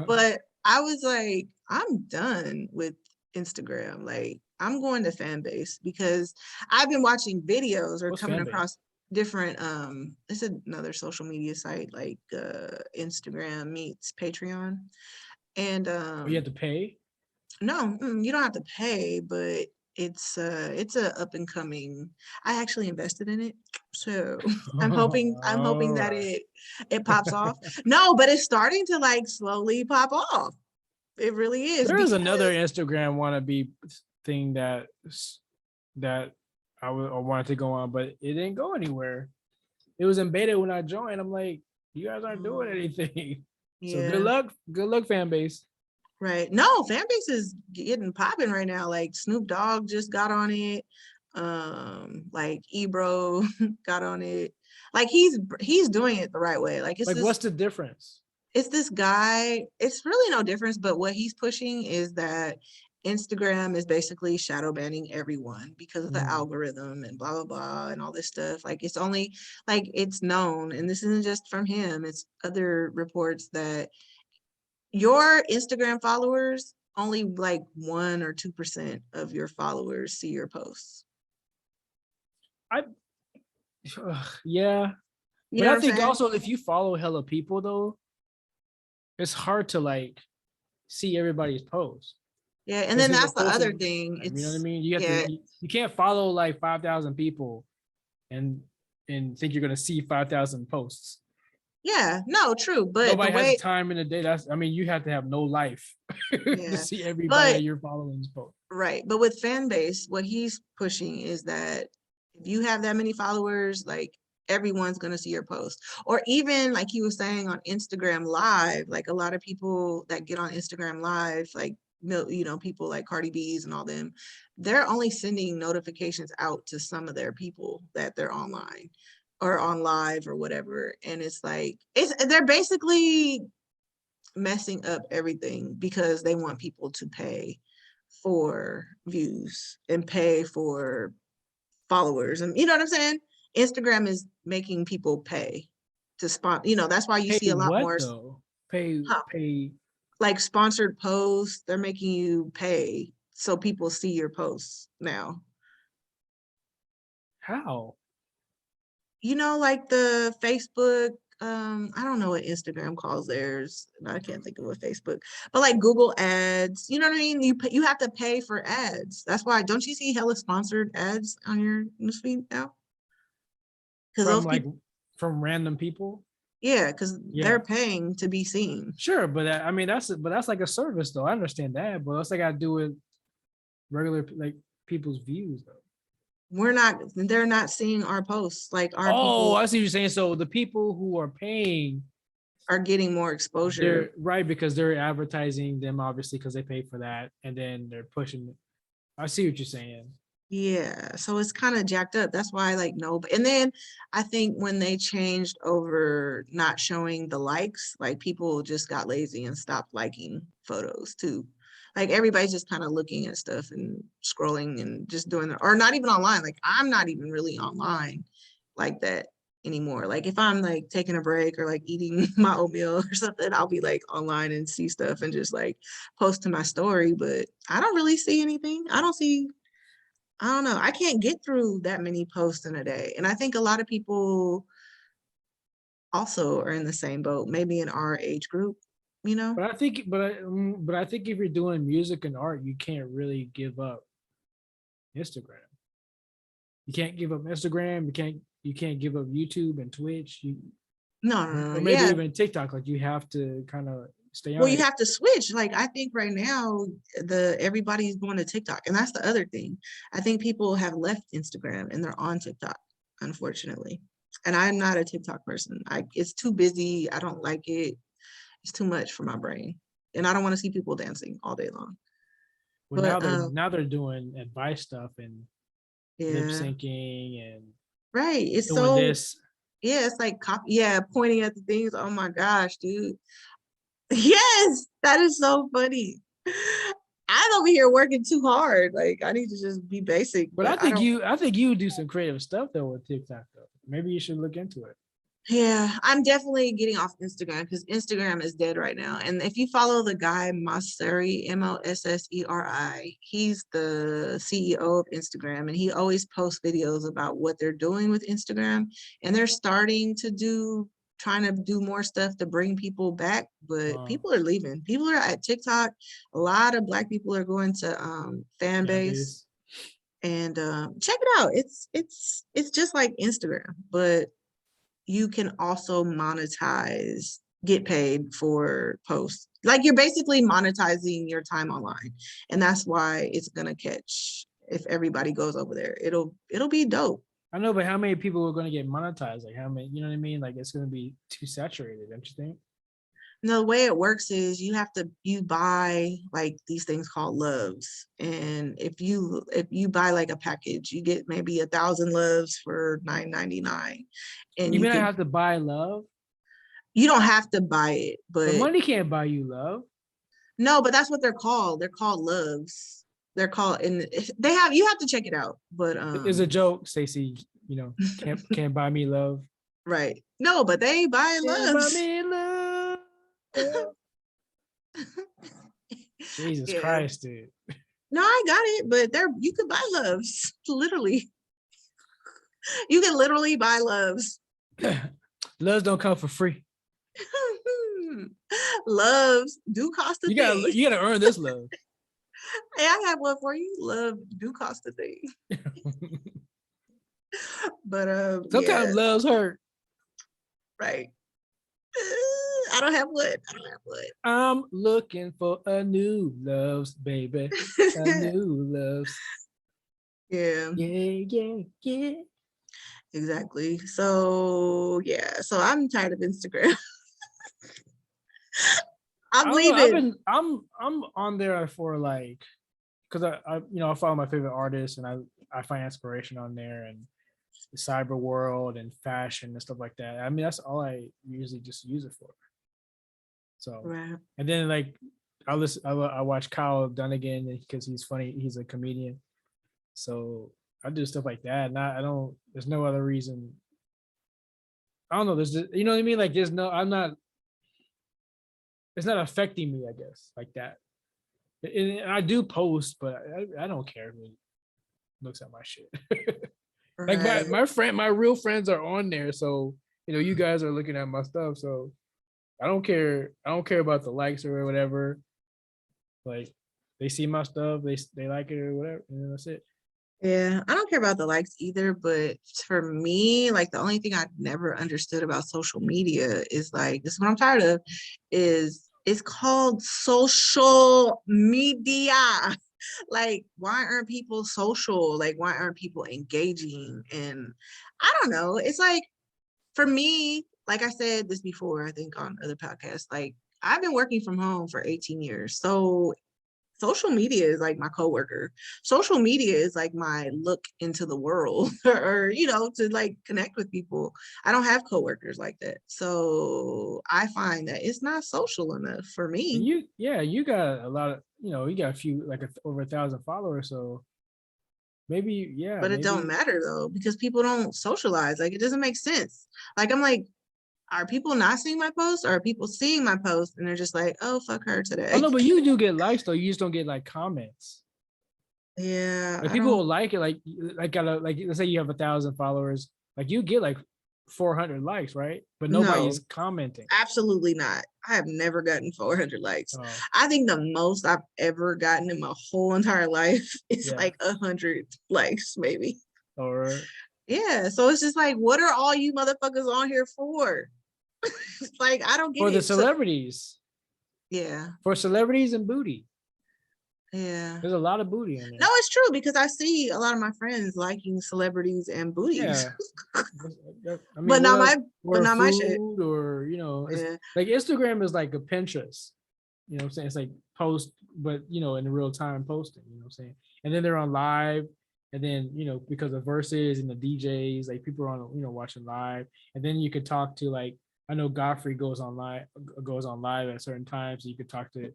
but I was like, I'm done with Instagram. Like, I'm going to fan base because I've been watching videos or coming across different it's another social media site like Instagram meets Patreon. And you have to pay? No, you don't have to pay, but it's a up and coming. I actually invested in it. So I'm hoping that Alright. it pops off. No, but it's starting to like slowly pop off. It really is There is another because Instagram wannabe thing that I wanted to go on, but it didn't go anywhere. It was in beta when I joined. I'm like, you guys aren't doing anything. So yeah, good luck, fan base. right. No, fan base is getting popping right now. Like Snoop Dogg just got on it. Like Ebro got on it. Like he's doing it the right way. Like Like, what's the difference? it's this guy. It's really no difference, but what he's pushing is that Instagram is basically shadow banning everyone because of the Mm. algorithm and blah blah blah and all this stuff. Like it's only like it's known, and this isn't just from him, it's other reports that your Instagram followers, only like 1 or 2% of your followers see your posts. I yeah, You but know I what I'm think saying? also if you follow hella people though, it's hard to like see everybody's posts Yeah, and because then people that's the other posting. thing. You know what I It's mean? You have to yeah, you can't follow like 5,000 people and think you're gonna see 5,000 posts. yeah, no, true. But the Nobody has the way, time in the day. That's I mean, you have to have no life to yeah, see everybody that but you're following's post. right. But with fan base, what he's pushing is that if you have that many followers, like everyone's gonna see your post. Or even like he was saying on Instagram Live, like a lot of people that get on Instagram Live, like people like Cardi B's and all them, they're only sending notifications out to some of their people that they're online or on live or whatever. And it's like they're basically messing up everything because they want people to pay for views and pay for followers, and you know what I'm saying. Instagram is making people pay to that's why you Pay see a lot what more though? huh, Pay like sponsored posts. They're making you pay so people see your posts now. how? Like the Facebook, I don't know what Instagram calls theirs. I can't think of what Facebook, but like Google ads, you know what I mean? You have to pay for ads. That's why, don't you see hella sponsored ads on your newsfeed now? Because From those like people, from random people? yeah, because they're Yeah. paying to be seen. Sure, but I mean that's like a service though. I understand that, but what's that got to do with regular like people's views though? They're not seeing our posts. Like our Oh, people I see what you're saying. So the people who are paying, are getting more exposure. they're right because they're advertising them obviously because they pay for that, and then they're pushing. I see what you're saying. Yeah, so it's kind of jacked up. That's why, like, no. And then I think when they changed over not showing the likes, like people just got lazy and stopped liking photos too. Like everybody's just kind of looking at stuff and scrolling and just doing it, or not even online. Like I'm not even really online like that anymore. Like if I'm like taking a break or like eating my oatmeal or something, I'll be like online and see stuff and just like post to my story. But I don't really see anything. I don't know. I can't get through that many posts in a day. And I think a lot of people also are in the same boat, maybe in our age group, you know? But I think if you're doing music and art, you can't really give up Instagram. You can't give up Instagram. You can't give up YouTube and Twitch. No, no, no. Or maybe Yeah. even TikTok. Like you have to kind of stay Well, on you it. have to switch. Like I think right now, everybody's going to TikTok. And that's the other thing. I think people have left Instagram and they're on TikTok, unfortunately. And I'm not a TikTok person. It's too busy. I don't like it. It's too much for my brain. And I don't want to see people dancing all day long. Well, But now they're doing advice stuff and lip yeah. syncing and Right. It's doing so, this. yeah, it's like yeah, pointing at the things. Oh my gosh, dude. Yes, that is so funny. I'm over here working too hard. Like I need to just be basic, But but I don't. I think you do some creative stuff though with TikTok though. Maybe you should look into it. Yeah, I'm definitely getting off Instagram because Instagram is dead right now. And if you follow the guy Mosseri, Mosseri, he's the CEO of Instagram, and he always posts videos about what they're doing with Instagram. And they're trying to do more stuff to bring people back, but people are leaving. People are at TikTok. A lot of Black people are going to fan Fan base. base. And check it out. It's just like Instagram, but you can also get paid for posts. Like you're basically monetizing your time online, and that's why it's gonna catch if everybody goes over there. It'll be dope. I know, but how many people are going to get monetized? Like how many? You know what I mean? Like it's going to be too saturated, don't you think? No, the way it works is you buy like these things called loves, and if you buy like a package, you get maybe 1,000 loves for $9.99, and You mean I have to buy love? you don't have to buy it, But but money can't buy you love. no, but that's what they're called. They're called loves. They're called, and you have to check it out. But It's a joke, Stacey. You know, can't buy me love. right. No, but they buy Can't buy loves. me love. Jesus Yeah. Christ, dude. No, I got it, but you could buy loves. Literally. You can literally buy loves. Loves don't come for free. Loves do cost a thing. You gotta earn this love. Hey, I have one for you. Love do cost a thing. But sometimes loves hurt. Right. I don't have one. I'm looking for a new loves, baby. A new loves. Yeah. Yeah. Exactly. So yeah. So I'm tired of Instagram. I'm leaving. I'm on there for like, because I follow my favorite artists and I find inspiration on there, and the cyber world and fashion and stuff like that. I mean, that's all I usually just use it for. So, right. And then like I watch Kyle Dunnigan because he's funny. He's a comedian. So I do stuff like that. There's no other reason. I don't know. There's just, you know what I mean? Like it's not affecting me, I guess, like that. And I do post, but I don't care who looks at my shit. Like my real friends are on there. So, you guys are looking at my stuff. So I don't care. I don't care about the likes or whatever. Like they see my stuff, they like it or whatever, and that's it. Yeah, I don't care about the likes either, but for me, like the only thing I've never understood about social media is like, this is what I'm tired of, is it's called social media. Like, why aren't people social? Like, why aren't people engaging? And I don't know. It's like, for me, like I said this before, I think on other podcasts, like I've been working from home for 18 years. So social media is like my coworker. Social media is like my look into the world or, to like connect with people. I don't have coworkers like that. So I find that it's not social enough for me. And you got a lot of, you got a few, like over 1,000 followers. So maybe, yeah. But it don't matter though, because people don't socialize. Like, it doesn't make sense. Like, I'm like, are people not seeing my post, or are people seeing my post and they're just like, oh, fuck her today? Oh no, but you do get likes though. You just don't get like comments. Yeah. Like people will like it. Like let's say you have 1,000 followers, like you get like 400 likes, right? But nobody's commenting. Absolutely not. I have never gotten 400 likes. Oh. I think the most I've ever gotten in my whole entire life is like 100 likes, maybe. Or yeah. So it's just like, what are all you motherfuckers on here for? Like, I don't get it. For the celebrities. Yeah. For celebrities and booty. Yeah. There's a lot of booty on there. No, it's true, because I see a lot of my friends liking celebrities and booties. Yeah. I mean, but not my shit. Or, like Instagram is like a Pinterest. You know what I'm saying? It's like post, but in real time posting, you know what I'm saying? And then they're on live. And then, because of verses and the DJs, like people are on, watching live. And then you could talk to, like, I know Godfrey goes on live at certain times. So you could talk to,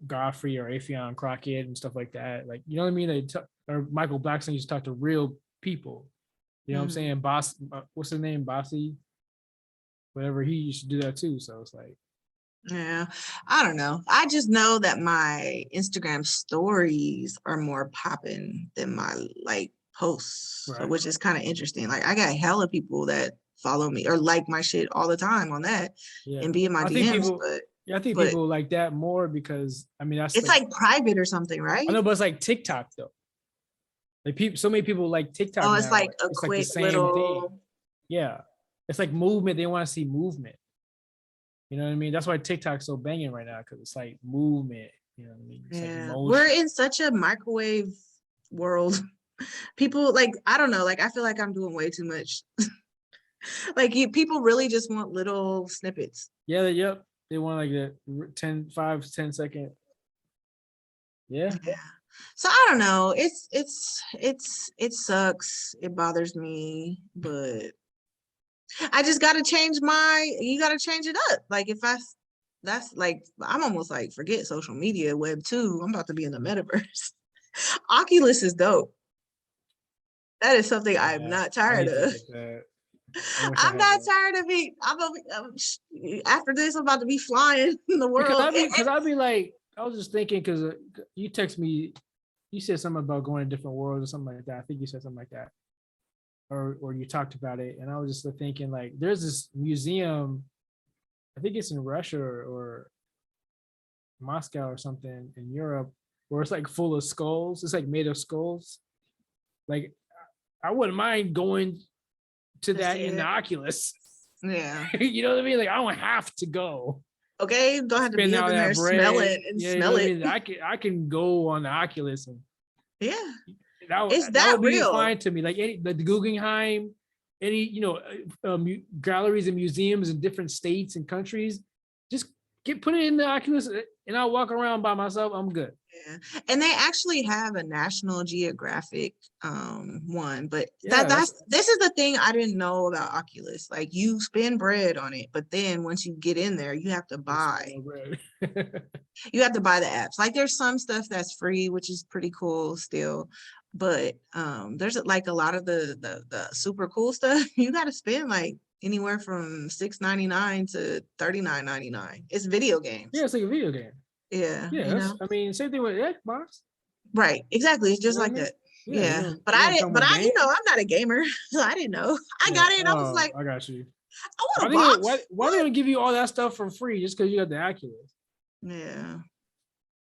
Godfrey or Afion Crockett and stuff like that. Like, you know what I mean? Or Michael Blackson used to talk to real people. You know what I'm saying? Boss, what's his name? Bossy? Whatever. He used to do that too. So it's like. Yeah, I don't know. I just know that my Instagram stories are more popping than my like posts, right. Which is kind of interesting. Like, I got hella people that follow me or like my shit all the time on that, and be in my DMs. I think people like that more because, I mean, that's it's like private or something, right? I know, but it's like TikTok though. Like so many people like TikTok Oh, now. it's like a It's like the quick same thing. little. Yeah. It's like movement. They want to see movement. You know what I mean? That's why TikTok's so banging right now, because it's like movement. You know what I mean? It's like Yeah, we're emotion. in such a microwave world. People like, I don't know, like I feel like I'm doing way too much. Like people really just want little snippets. Yeah, yep. They want like the 5-10 second. Yeah. Yeah. So I don't know. It sucks. It bothers me, but I just gotta change you gotta change it up. Like if that's like I'm almost like forget social media, web 2. I'm about to be in the metaverse. Oculus is dope. That is something I'm Yeah. not I tired need to of. get that. I wish I I'm had not that. tired of it. After this, I'm about to be flying in the Because world. I'd be like, I was just thinking, because you text me, you said something about going to different worlds or something like that. I think you said something like that, or you talked about it, and I was just thinking like, there's this museum, I think it's in Russia or Moscow or something in Europe, where it's like full of skulls. It's like made of skulls. Like, I wouldn't mind going to To that see in the it. Oculus. Yeah. You know what I mean? Like, I don't have to go Okay. Don't have to spend be up all in there that bread. smelling and Yeah, you know smell what I it. mean? I can go on the Oculus, and Yeah. that It's that that would be real. fine to me. Like the Guggenheim, any galleries and museums in different states and countries, just put it in the Oculus, and I'll walk around by myself. I'm good. Yeah. And they actually have a National Geographic one, but Yeah, this is the thing I didn't know about Oculus. Like you spend bread on it, but then once you get in there, you have to buy. You have to buy the apps. Like there's some stuff that's free, which is pretty cool still. But there's like a lot of the super cool stuff. You got to spend like anywhere from $6.99 to $39.99. It's video games. Yeah, it's like a video game. Yeah, Yeah, you know. I mean, same thing with Xbox. Right, exactly. It's You just know what I like mean? that. Yeah, Yeah, but you I don't didn't. come But with I'm games. not a gamer, so I didn't know. I Yeah. got it, and I was like, I got you. I want a box. Why they What? don't give you all that stuff for free just because you got the Oculus? Yeah,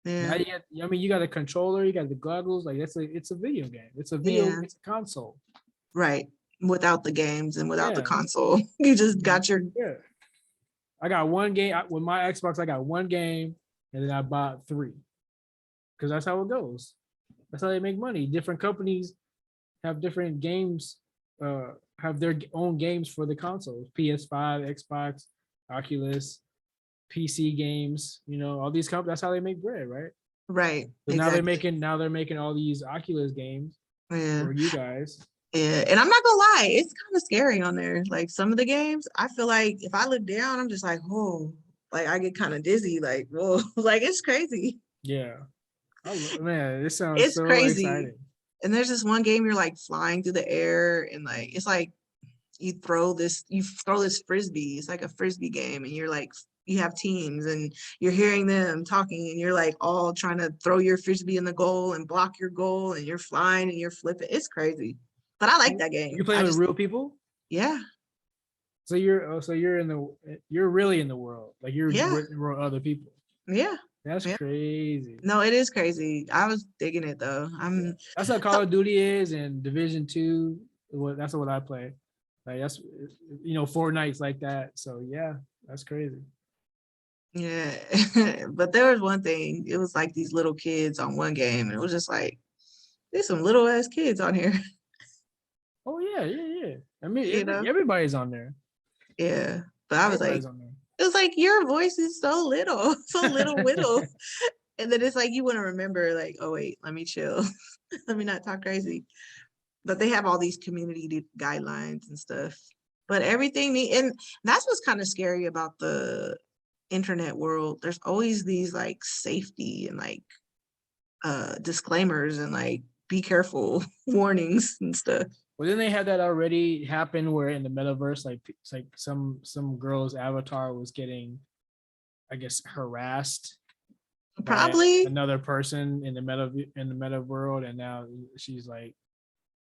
Now yeah, you got, I mean, you got a controller, you got the goggles. Like it's a video game. yeah. It's a console. Right. Without the games and without the Yeah, console, you just got your. yeah. I got one game with my Xbox. I got one game, and then I bought three because that's how it goes. That's how they make money. Different companies have different games, have their own games for the consoles: PS5, Xbox, Oculus, PC games. You know, all these companies. That's how they make bread, right? Right. So Exactly. now they're making all these Oculus games Yeah. for you guys. Yeah. And I'm not gonna lie, it's kind of scary on there. Like some of the games, I feel like if I look down, I'm just like, whoa, like I get kind of dizzy. Like, whoa, like it's crazy. Yeah. Man, this sounds It's so crazy. exciting. And there's this one game you're like flying through the air and like it's like you throw this frisbee. It's like a frisbee game, and you're like you have teams and you're hearing them talking and you're like all trying to throw your frisbee in the goal and block your goal and you're flying and you're flipping. It's crazy. But I like that You're game. playing I with just real people, yeah, so you're really in the world. Like you're yeah, with other people. yeah, That's yeah. crazy. No, it is crazy. I was digging it though. Yeah, I'm that's how so Call of Duty is, and Division 2. That's what I play. Like that's Fortnite's like that. So yeah, that's crazy. yeah. But there was one thing, it was like these little kids on one game, and it was just like there's some little ass kids on here, Oh yeah, yeah, yeah. I mean, you know? everybody's on there. Yeah. But I was like, Everybody's on there. it was like your voice is so little, so little. And then it's like you want to remember, like, oh wait, let me chill. Let me not talk crazy. But they have all these community guidelines and stuff. But and that's what's kind of scary about the internet world. There's always these like safety and like disclaimers and like be careful warnings and stuff. Well, then they had that already happen where in the metaverse, like it's like some girl's avatar was getting, I guess, harassed by Probably another person in the meta world, and now she's like,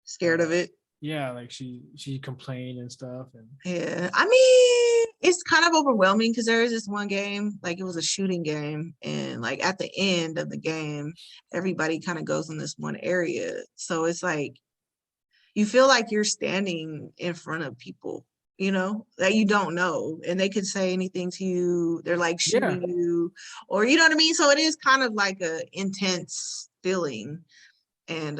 scared of it. yeah, like she complained and stuff, and Yeah. I mean, it's kind of overwhelming because there is this one game, like it was a shooting game, and like at the end of the game, everybody kind of goes in this one area. So it's like you feel like you're standing in front of people, that you don't know, and they could say anything to you. They're like Yeah. shooting you, or you know what I mean? So it is kind of like a intense feeling. And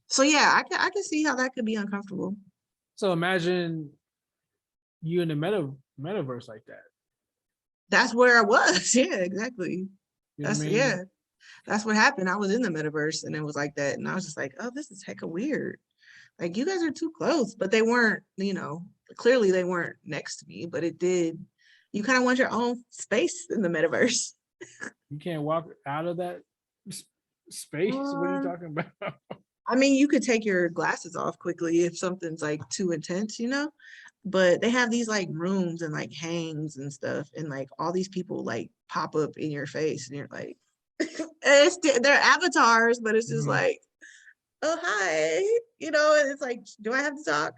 so yeah, I can see how that could be uncomfortable. So imagine you in the metaverse like that. That's where I was. Yeah, exactly. You know what I That's mean? yeah. That's what happened. I was in the metaverse and it was like that. And I was just like, oh, this is hecka weird. Like you guys are too close. But they weren't, clearly they weren't next to me, but it did. You kind of want your own space in the metaverse. You can't walk out of that space. What are you Um, talking about? I mean, you could take your glasses off quickly if something's like too intense. But they have these like rooms and like hangs and stuff, and like all these people like pop up in your face, and you're like, they're avatars, but it's just Mhm. like, oh hi, and it's like, do I have to talk?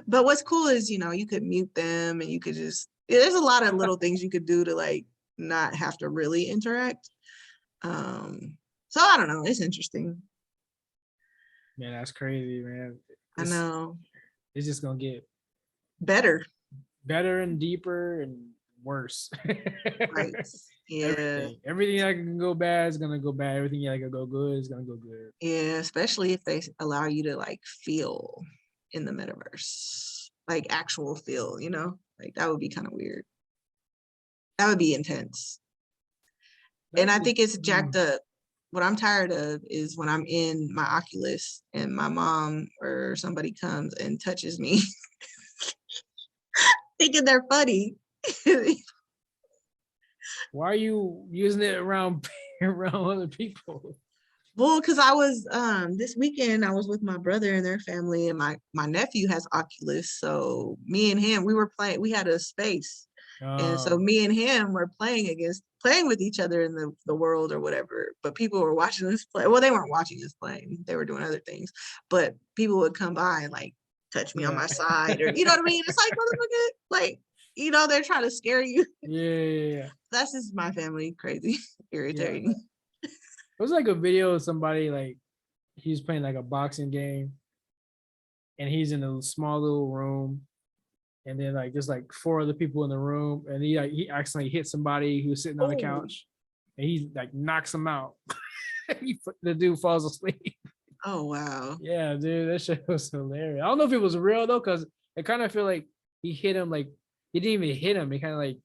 But what's cool is, you could mute them, and you could just, there's a lot of little things you could do to like not have to really interact. So I don't know, it's interesting. Man, that's crazy, man. I know. It's just gonna get Better. better and deeper and worse. Right. Yeah. Everything that can go bad is gonna go bad. Everything that can go good is gonna go good. Yeah, especially if they allow you to like feel in the metaverse, like actual feel. Like that would be kind of weird. That would be intense. And That's I just, think it's jacked up. What I'm tired of is when I'm in my Oculus and my mom or somebody comes and touches me, thinking they're funny. why are you using it around around other people? Well, because I was this weekend I was with my brother and their family, and my nephew has Oculus. So me and him, we were playing, we had a space. And so Um, me and him were playing with each other in the world or whatever. But people were watching us play. Well, they weren't watching us playing. They were doing other things. But people would come by and like touch me on yeah. my side, or you know what I mean? It's like, motherfucker, like, they're trying to scare you. Yeah. That's just my family, crazy, Yeah. irritating. It was like a video of somebody like he's playing like a boxing game and he's in a small little room and then like there's like four other people in the room and he accidentally hit somebody who's sitting on the Oh, couch and he like knocks him out. The dude falls asleep. oh wow. Yeah, dude, that shit was hilarious. I don't know if it was real though, because I kind of feel like he hit him like he didn't even hit him. He kind of like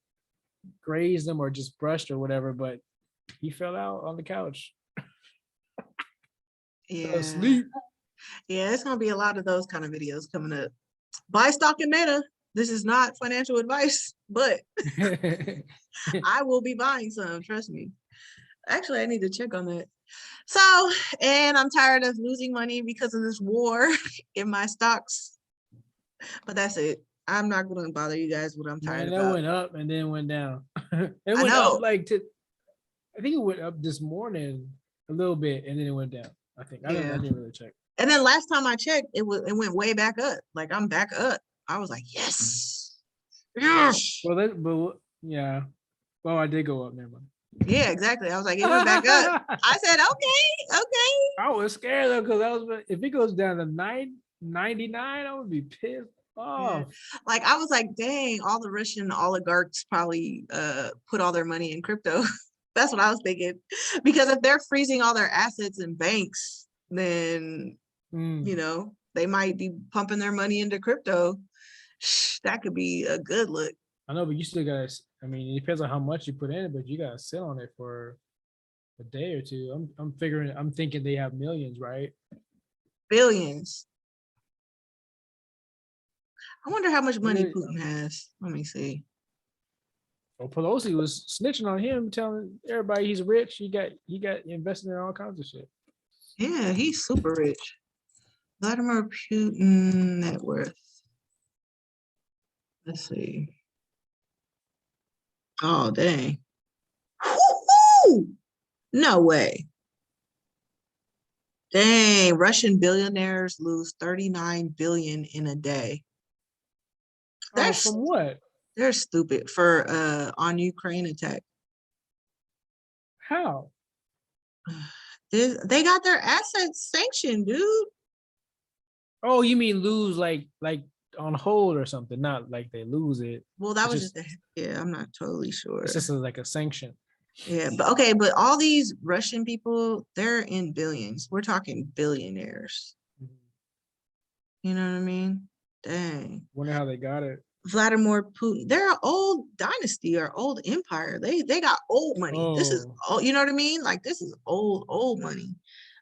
grazed him or just brushed or whatever, but he fell out on the couch. Fell Yeah. asleep. Yeah, it's gonna be a lot of those kind of videos coming up. Buy stock in Meta. This is not financial advice, but I will be buying some, trust me. Actually, I need to check on that. So, and I'm tired of losing money because of this war in my stocks. But that's it. I'm not gonna bother you guys with what I'm tired Man, that about. went up and then went down. It I went up know. like to, I think it went up this morning a little bit and then it went down. I think I Yeah. didn't really check. And then last time I checked, it went way back up. Like I'm back up. I was like, yes. Yes. Well, yeah. Well, I did go up. Never mind. Yeah, exactly. I was like, it went back up. I said, okay, okay. I was scared though because if it goes down to 99, I would be pissed Yeah. off. Like I was like, dang, all the Russian oligarchs probably put all their money in crypto. That's what I was thinking. Because if they're freezing all their assets in banks, then they might be pumping their money into crypto. That could be a good look. I know, but you still gotta. I mean, it depends on how much you put in it, but you gotta sit on it for a day or two. I'm thinking they have millions, right? Billions. I wonder how much money Really? Putin has. Let me see. Well, Pelosi was snitching on him, telling everybody he's rich. He got invested in all kinds of shit. Yeah, he's super rich. Vladimir Putin net worth. Let's see. Oh, dang. Woo-hoo! No way. Dang, Russian billionaires lose 39 billion in a day. Oh, That's from what? They're stupid for on Ukraine attack. How? They got their assets sanctioned, dude. Oh, you mean lose like on hold or something? Not like they lose it. Well, that It's was just yeah, I'm not totally sure. it's just like a sanction. Yeah, but okay, but all these Russian people, they're in billions. We're talking billionaires. You know what I mean? Dang. Wonder how they got it. Vladimir Putin, they're an old dynasty or old empire. They got old money. This is Oh, you know what I mean? Like this is old money.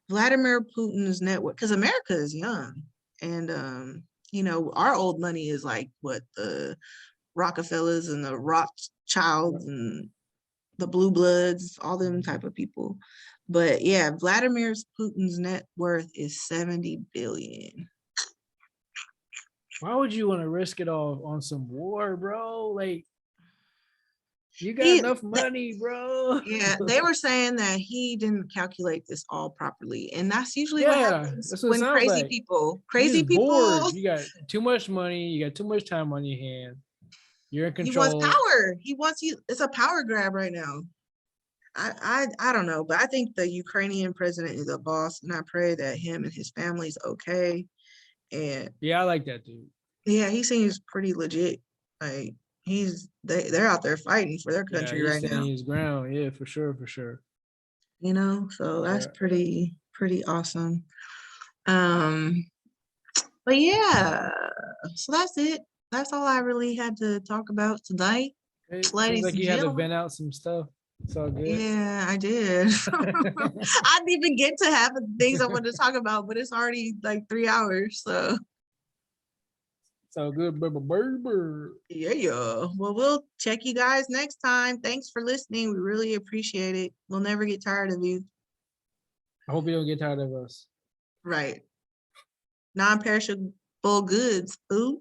Vladimir Putin's network, because America is young. And you know, our old money is like what the Rockefellers and the Rothschilds and the Blue Bloods, all them type of people. But yeah, Vladimir Putin's net worth is 70 billion. why would you want to risk it all on some war, bro? Like, you got He, enough money, bro. yeah, they were saying that he didn't calculate this all properly, and that's usually what Yeah, happens that's what it when sounds like. You're crazy just people. bored. You got too much money. You got too much time on your hand. You're in He wants control. power. He wants you. It's a power grab right now. I don't know, but I think the Ukrainian president is a boss, and I pray that him and his family's okay. And Yeah, I like that dude. yeah, he seems pretty legit. Like they're out there fighting for their Yeah, country he's right now. standing his ground. Yeah, for sure, for sure. You know, so that's Yeah. pretty awesome. Um, but yeah, so that's it. That's all I really had to talk about tonight, It seems ladies like and you had to gentlemen. vent out some stuff. It's all good. Yeah, I did. I didn't even get to half of the things I wanted to talk about, but it's already like 3 hours. So It's all good, baby. yeah. Well, we'll check you guys next time. Thanks for listening. We really appreciate it. We'll never get tired of you. I hope you don't get tired of us. Right. Non-perishable goods, food.